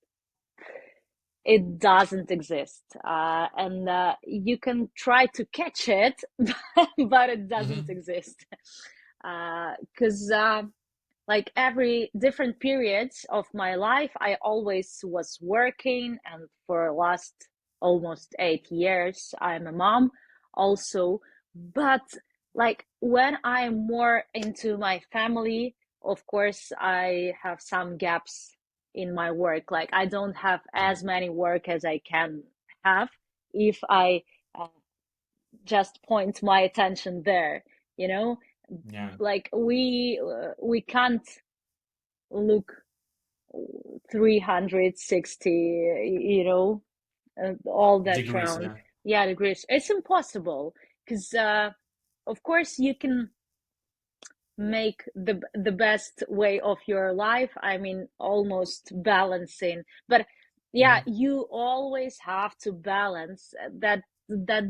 It doesn't exist. And you can try to catch it, but it doesn't Hmm. exist. Because like every different periods of my life, I always was working, and for last almost 8 years I'm a mom also. But like when I'm more into my family, of course I have some gaps in my work. Like I don't have Yeah. as many work as I can have if I uh, just point my attention there, you know. Yeah. Like we can't look 360, all that Degrees, round. yeah. Yeah, degrees. It's impossible because, of course, you can make the best way of your life. I mean, almost balancing, but yeah, Hmm. you always have to balance. That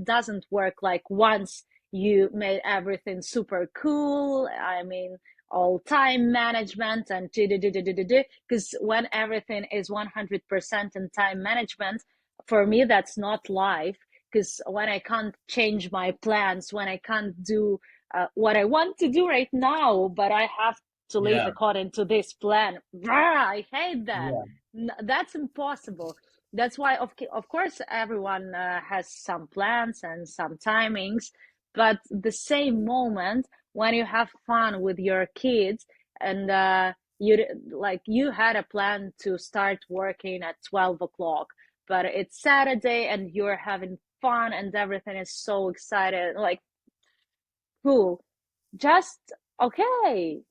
doesn't work like once you made everything super cool. I mean, all time management and because when everything is 100% in time management, for me that's not life. Because when I can't change my plans, when I can't do what I want to do right now, but I have to live Yeah. according to this plan. I hate that. Yeah. That's impossible. That's why, of course, everyone has some plans and some timings, but the same moment when you have fun with your kids and you like you had a plan to start working at 12 o'clock, but it's Saturday and you're having fun and everything is so excited. Like, cool, just okay,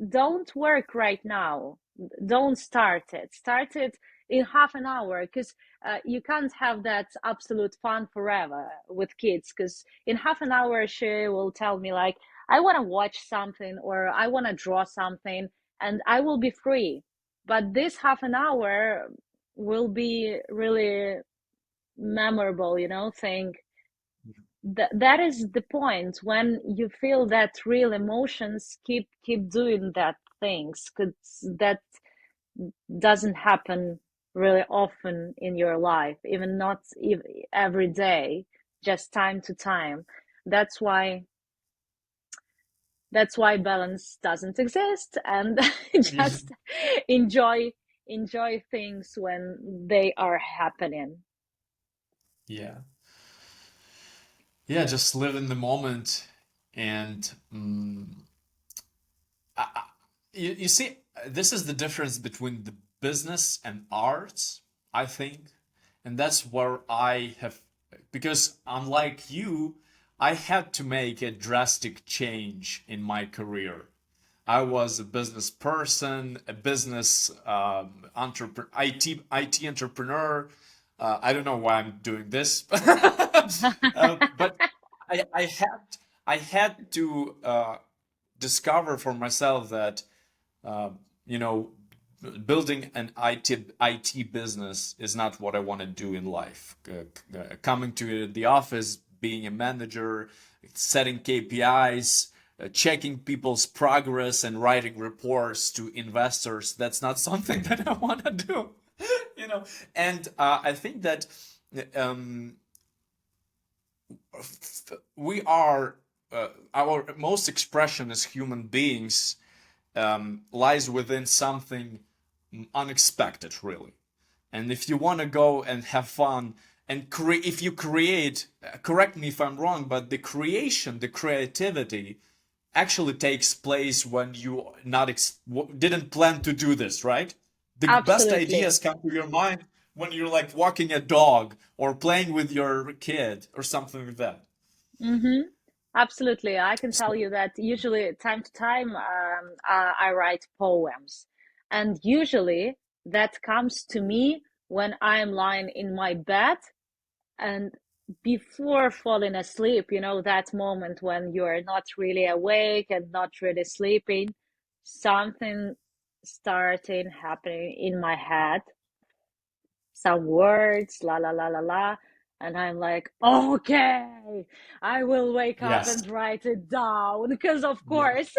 don't work right now, don't start it in half an hour, because you can't have that absolute fun forever with kids, because in half an hour she will tell me like, I want to watch something or I want to draw something, and I will be free, but this half an hour will be really memorable, thing. That is the point when you feel that real emotions keep doing that things, because that doesn't happen really often in your life, even not every day, just time to time. That's why that's why balance doesn't exist, and Yeah. just enjoy enjoy things when they are happening. Yeah. Yeah, just live in the moment and you see, this is the difference between the business and arts, I think. And that's where I have, because unlike you, I had to make a drastic change in my career. I was a business person, a business entrepreneur, IT entrepreneur. I don't know why I'm doing this, but I had to discover for myself that uh, you know, building an IT business is not what I want to do in life. Coming to the office, being a manager, setting KPIs, checking people's progress, and writing reports to investors, that's not something that I want to do. And I think that um, we are our most expression as human beings lies within something unexpected, really. And if you want to go and have fun and if you create, correct me if I'm wrong, but the creation, the creativity actually takes place when you not didn't plan to do this, right? The best Absolutely. ideas come to your mind when you're like walking a dog or playing with your kid or something like that. Mm-hmm. Absolutely. I can tell So, you that usually, time to time, I write poems. And usually that comes to me when I'm lying in my bed, and before falling asleep, that moment when you're not really awake and not really sleeping, something started happening in my head, some words, la la la la la. And I'm like, okay, I will wake up Yes. and write it down. Because, of Yeah. course,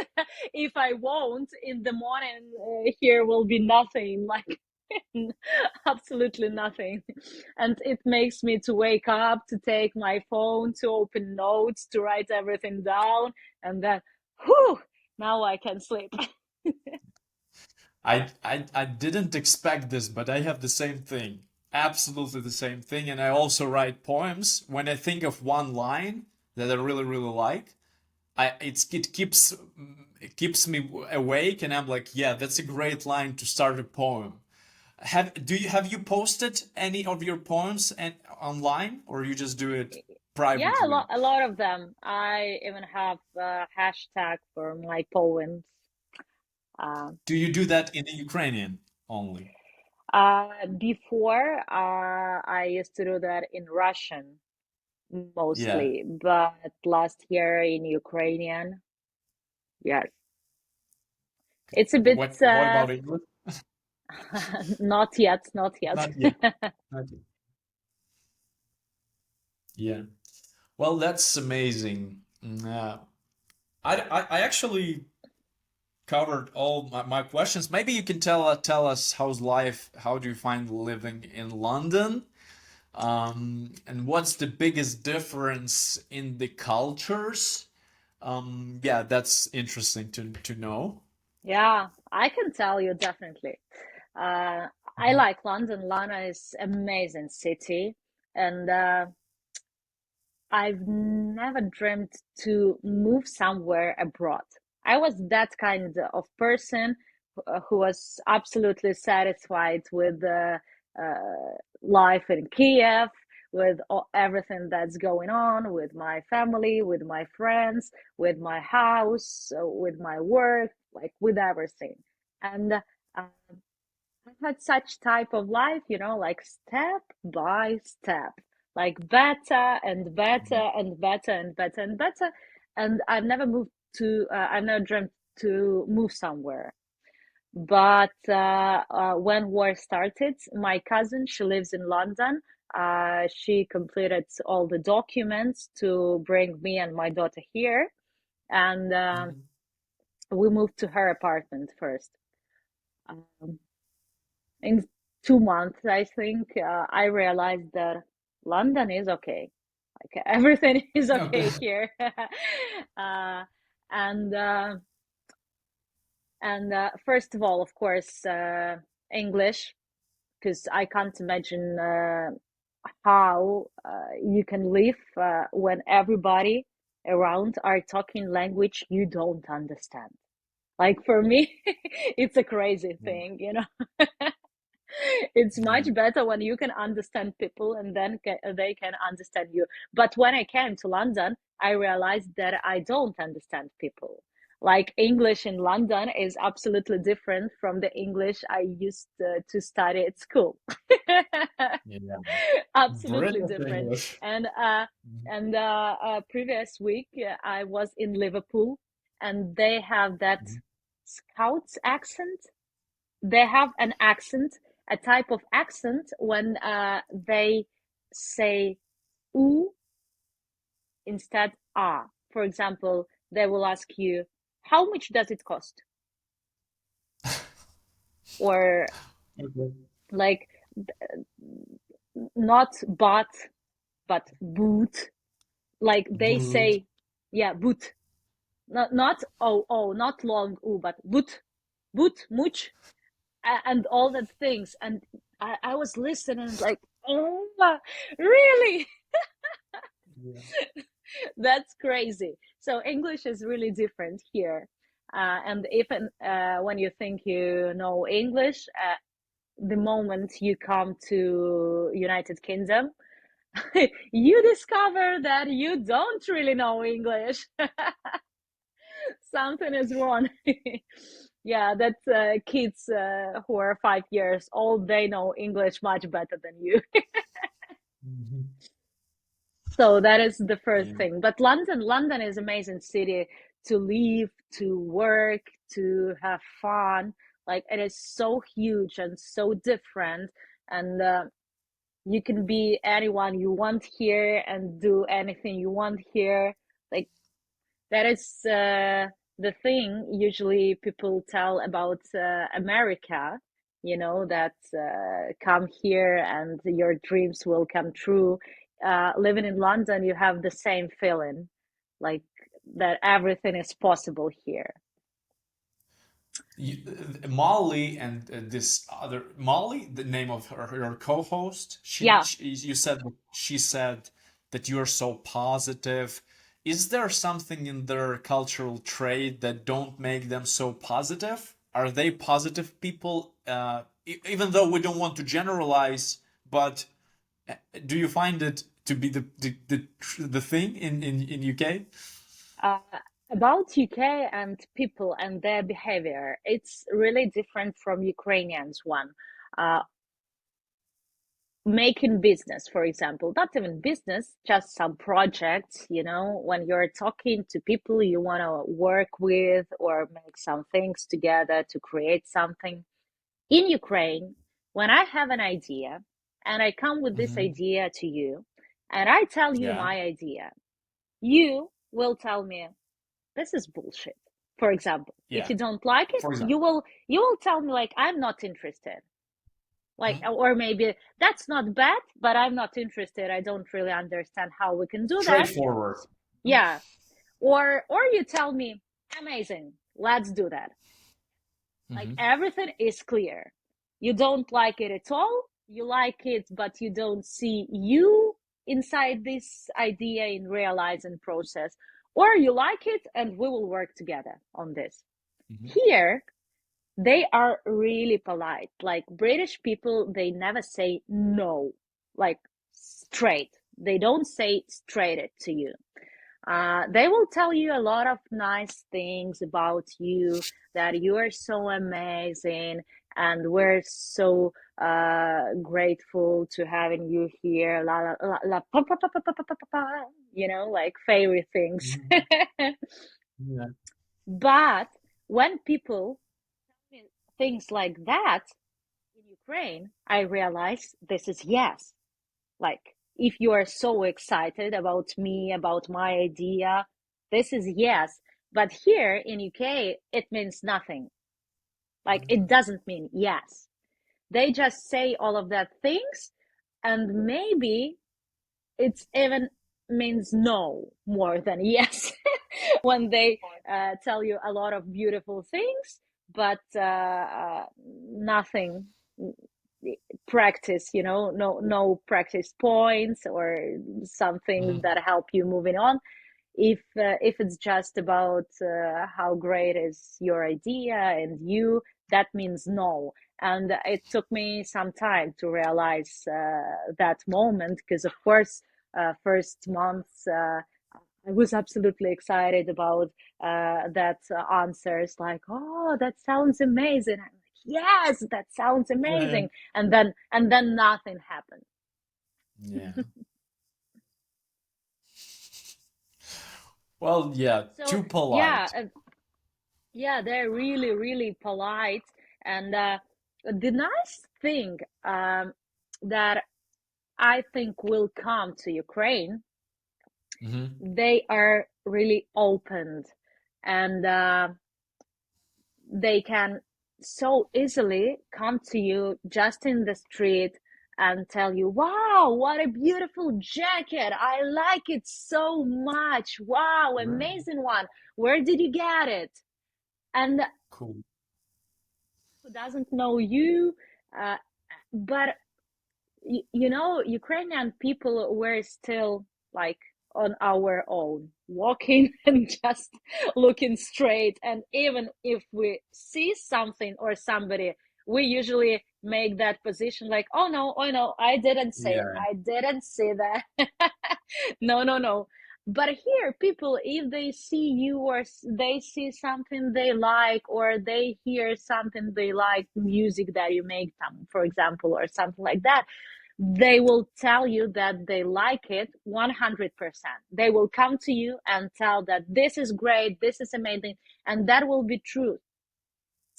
if I won't, in the morning, here will be nothing. Like, absolutely nothing. And it makes me to wake up, to take my phone, to open notes, to write everything down, and then whew, now I can sleep. I didn't expect this, but I have the same thing. Absolutely the same thing. And I also write poems. When I think of one line that I really, really like, it keeps me awake, and I'm like, yeah, that's a great line to start a poem. Have you posted any of your poems and online, or you just do it Yeah, privately? a lot of them. I even have a hashtag for my poems. Um, Do you do that in the Ukrainian only? Before, I used to do that in Russian Yeah. mostly, but last year in Ukrainian, yes. It's a bit, What about English? not yet, not yet. Not yet. Not yet. Yeah. Well, that's amazing. I actually covered all my questions. Maybe you can tell us how's life, how do you find living in London? And what's the biggest difference in the cultures? Yeah, that's interesting to know. Yeah, I can tell you definitely. Uh, I Mhm. like London. London is amazing city, and I've never dreamt to move somewhere abroad. I was that kind of person who was absolutely satisfied with the life in Kiev, with everything that's going on, with my family, with my friends, with my house, with my work, like with everything. And I had such type of life, like step by step, like better and better and better and better and better. And I've never dreamt to move somewhere. But when war started, my cousin, she lives in London. She completed all the documents to bring me and my daughter here. And Mhm. we moved to her apartment first. Um, in 2 months, I think, I realized that London is okay. Like everything is Okay. okay here. uh, and uh, and first of all, of course, English, because I can't imagine how you can live when everybody around are talking language you don't understand. Like for me, it's a crazy Yeah. thing. It's Yeah. much better when you can understand people and then they can understand you. But when I came to London, I realized that I don't understand people. Like English in London is absolutely different from the English I used to study at school. Yeah. Absolutely Brilliant different. English. And Mhm. previous week I was in Liverpool, and they have that Mhm. Scots accent. They have an accent, a type of accent when they say "oo" instead "ah." For example, they will ask you, "How much does it cost?" Or Okay. like not but boot. Like they Good. say, yeah, boot. Not oh, not long "oo," but boot much, and all that things. And I was listening like, oh, really? Yeah. That's crazy. So English is really different here. And even when you think you know English, the moment you come to United Kingdom, you discover that you don't really know English. Something is wrong. Yeah, that's kids who are 5 years old. They know English much better than you. Mhm. So that is the first Yeah. thing. But London is amazing city to live, to work, to have fun. Like it is so huge and so different, and you can be anyone you want here and do anything you want here. Like that is the thing usually people tell about America, that come here and your dreams will come true. Living in London, you have the same feeling, like that everything is possible here. You, Molly and this other Molly, the name of her co-host, Yeah. you said she said that you're so positive. Is there something in their cultural trait that don't make them so positive? Are they positive people? Even though we don't want to generalize, but do you find it to be the thing in UK? Uh, about UK and people and their behavior, it's really different from Ukrainians one. Uh, Making business, for example, not even business, just some projects, when you're talking to people you want to work with or make some things together to create something. In Ukraine, when I have an idea and I come with this Hmm. idea to you and I tell you Yeah, my idea, you will tell me this is bullshit. For example, if yeah. you don't like it, For you will tell me like I'm not interested, like, example. or maybe that's not bad, but I'm not interested, I don't really understand how we can do that. Straightforward. Yeah. Or you tell me amazing, let's do that. Like Hmm. everything is clear. You don't like it at all, you like it but you don't see you inside this idea in realizing process, or you like it and we will work together on this. Hmm. Here they are really polite. Like British people, they never say no, like straight. They don't say straight it to you. They will tell you a lot of nice things about you, that you are so amazing and we're so grateful to having you here. La la la la pa, pa, pa, pa, pa, pa, pa, pa, like fairy things. Hmm. Yeah. But when people tell me things like that in Ukraine, I realize this is yes. Like, if you are so excited about me, about my idea, this is yes. But here in UK, it means nothing. Like, it doesn't mean yes. They just say all of that things, and maybe it's even means no more than yes when they tell you a lot of beautiful things, but nothing practice, no practice points or some things Hmm. that help you moving on. If it's just about how great is your idea and you, that means no. And it took me some time to realize that moment, because of course first months I was absolutely excited about that answers, like, oh, that sounds amazing. I'm like, yes, that sounds Yeah. amazing. And then nothing happened. Yeah. Well, yeah, So too yeah, polite. yeah, they're really, really polite. And the nice thing that I think will come to Ukraine, Hmm. they are really opened, and they can so easily come to you just in the street and tell you, wow, what a beautiful jacket. I like it so much. Wow, Right. amazing one. Where did you get it? And Cool. who doesn't know you, uh, but Ukrainian people were still like on our own, walking and just looking straight. And even if we see something or somebody, we usually make that position like, oh no, I didn't say it. Yeah. I didn't say that. No, no, no. But here, people, if they see you or they see something they like, or they hear something they like, music that you make them, for example, or something like that, they will tell you that they like it 100%. They will come to you and tell that this is great, this is amazing, and that will be true.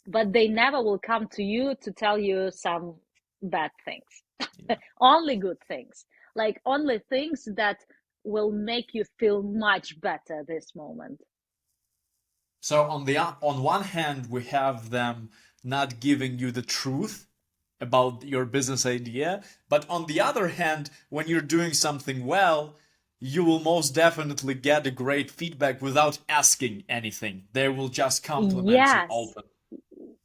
But they never will come to you to tell you some bad things. Yeah. Only good things, like only things that will make you feel much better this moment. So on one hand, we have them not giving you the truth about your business idea, but on the other hand, when you're doing something well, you will most definitely get a great feedback without asking anything. They will just compliment you Yes, open.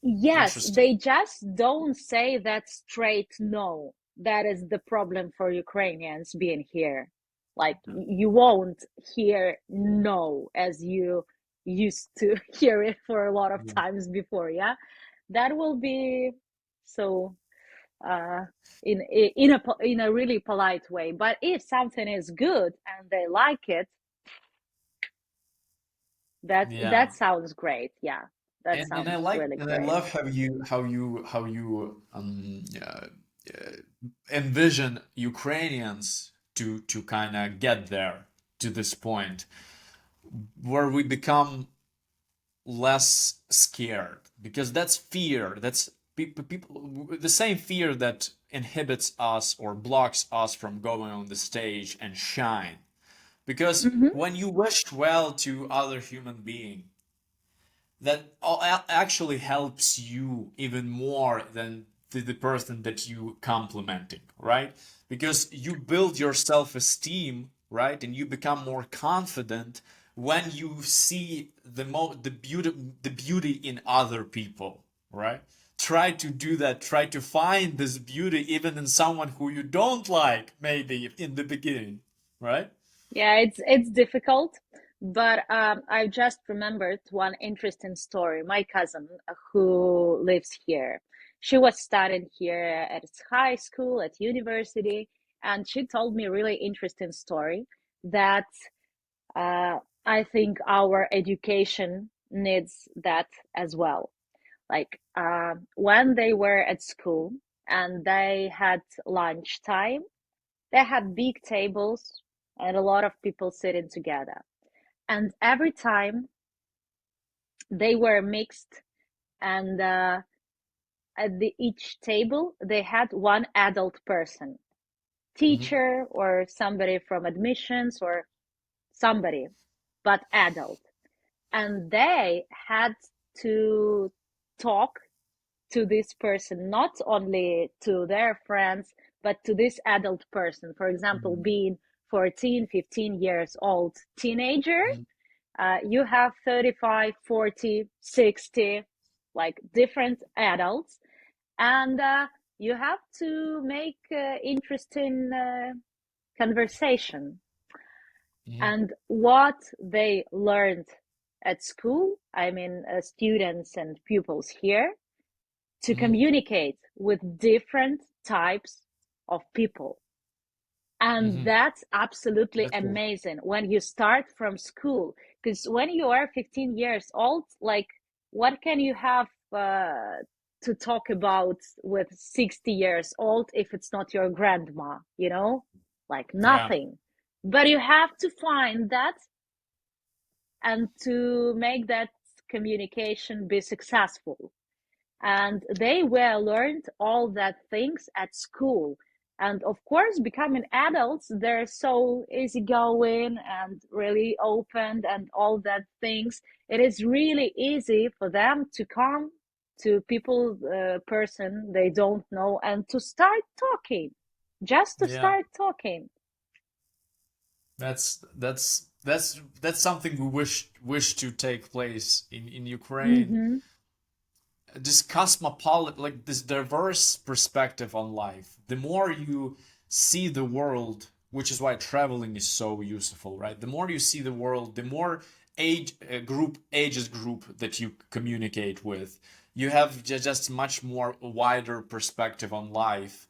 yes, Interesting. they just don't say that straight no. That is the problem for Ukrainians being here. Like Yeah. you won't hear no as you used to hear it for a lot of Yeah. times before, yeah? That will be so uh in a really polite way. But if something is good and they like it, Yeah. that sounds great. Yeah. That And I sounds like really and I great. love how you envision Ukrainians to kind of get there to this point where we become less scared because that's fear. That's people the same fear that inhibits us or blocks us from going on the stage and shine. Because Mm-hmm. when you wish well to other human being, that actually helps you even more than the person that you complimenting, right? Because you build your self-esteem, right? And you become more confident when you see the beauty in other people, right? Try to do that. Try to find this beauty even in someone who you don't like, maybe in the beginning, right? Yeah, it's difficult, but I just remembered one interesting story. My cousin who lives here, she was studying here at high school, at university, and she told me a really interesting story that uh, I think our education needs that as well. Like when they were at school and they had lunchtime, they had big tables and a lot of people sitting together. And every time they were mixed, and at each table, they had one adult person, Mm-hmm. teacher or somebody from admissions or somebody, but adult. And they had to talk to this person, not only to their friends, but to this adult person. For example, being 14, 15 years old teenager, Mm-hmm. you have 35, 40, 60, like different adults, and you have to make interesting conversation. Mm-hmm. And what they learned at school, I mean, students and pupils here, to Mm-hmm. communicate with different types of people. And Mm-hmm. that's absolutely That's cool. amazing when you start from school. Because when you are 15 years old, like, what can you have to talk about with 60 years old if it's not your grandma, you know? Like, Yeah. nothing. But you have to find that and to make that communication be successful, and they were learned all that things at school. And of course, becoming adults, they're so easygoing and really open and all that things. It is really easy for them to come to people, person they don't know, and to start talking, just to Yeah. start talking. That's something we wish to take place in Ukraine. Mm-hmm. This cosmopolitan, like this diverse perspective on life. The more you see the world, which is why traveling is so useful, right? The more you see the world, the more ages group that you communicate with, you have just much more wider perspective on life,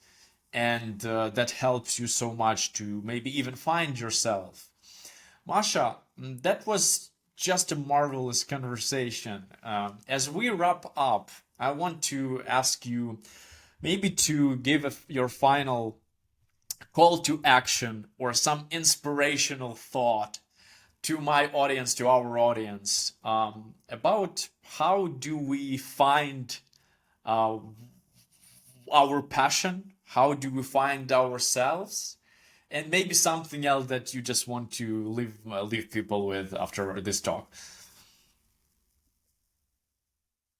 and that helps you so much to maybe even find yourself. Masha, that was just a marvelous conversation. As we wrap up, I want to ask you maybe to give your final call to action or some inspirational thought to my audience, to our audience, about how do we find uh, our passion? How do we find ourselves? And maybe something else that you just want to leave people with after this talk.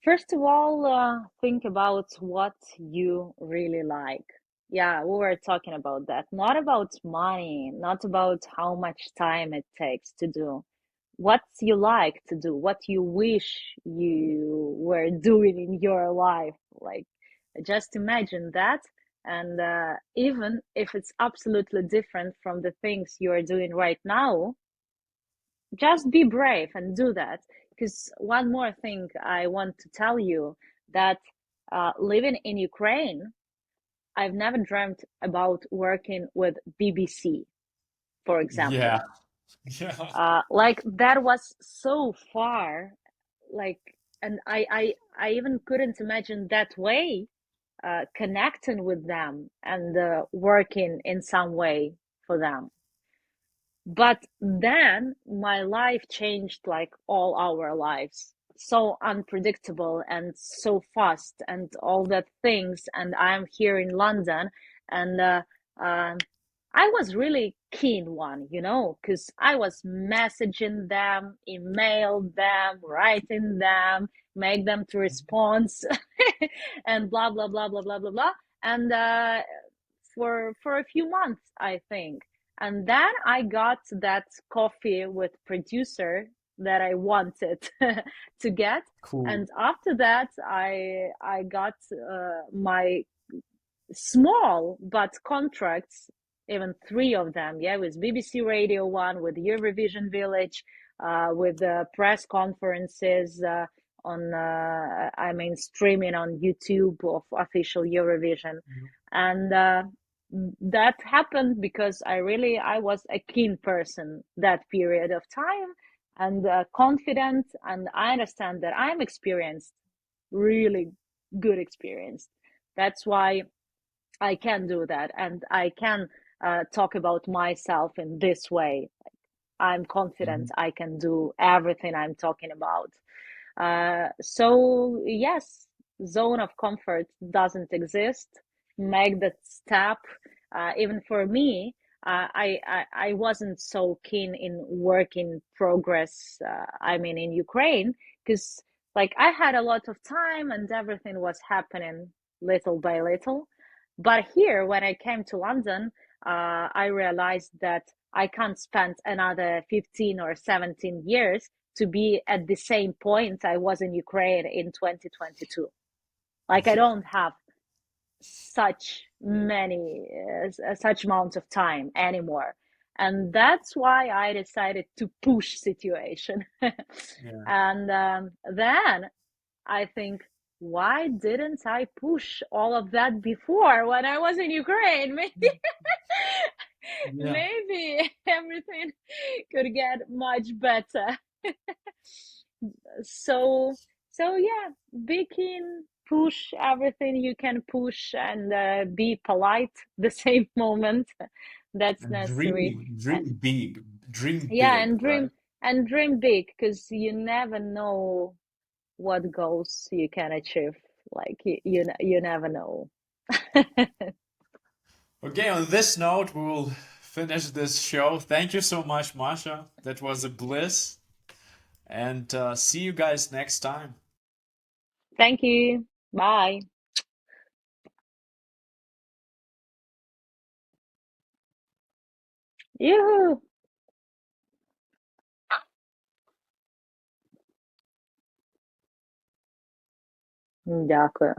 First of all, think about what you really like. Yeah, we were talking about that. Not about money, not about how much time it takes to do. What you like to do, what you wish you were doing in your life. Like, just imagine that. And even if it's absolutely different from the things you are doing right now, just be brave and do that. Because one more thing I want to tell you that living in Ukraine, I've never dreamt about working with BBC, for Yeah, example. yeah, Like that was so far, like, and I even couldn't imagine that way, connecting with them and working in some way for them. But then my life changed like all our lives. So unpredictable and so fast and all that things. And I'm here in London and um I was really keen one, because I was messaging them, email them, writing them, make them to respond and blah blah blah blah blah blah blah. And for a few months, I think. And then I got that coffee with producer that I wanted to get. cool. And after that, I got my small but contracts, even three of them, yeah, with BBC Radio One, with Eurovision Village, with press conferences on, I mean, streaming on YouTube of official Eurovision, and that happened because I was a keen person that period of time, and confident, and I understand that I'm experienced, really good experience. That's why I can do that, and I can talk about myself in this way. I'm confident Mhm. I can do everything I'm talking about. So yes, zone of comfort doesn't exist. Make that step. Even for me, I wasn't so keen in work in progress. I mean, in Ukraine, because like I had a lot of time and everything was happening little by little. But here, when I came to London, I realized that I can't spend another 15 or 17 years to be at the same point I was in Ukraine in 2022. Like I Yeah. don't have such amounts of time anymore. And that's why I decided to push situation. Yeah. And then I think, why didn't I push all of that before when I was in Ukraine? Maybe, Yeah. maybe everything could get much better. So, so yeah, be keen, push everything you can push, and be polite the same moment. That's And necessary. dream Yeah, big, right? and dream big, because you never know what goals you can achieve. Like you never know. Okay, on this note, we will finish this show. Thank you so much, Masha. That was a bliss. And see you guys next time. Thank you. Bye. Yoo-hoo. Дякую.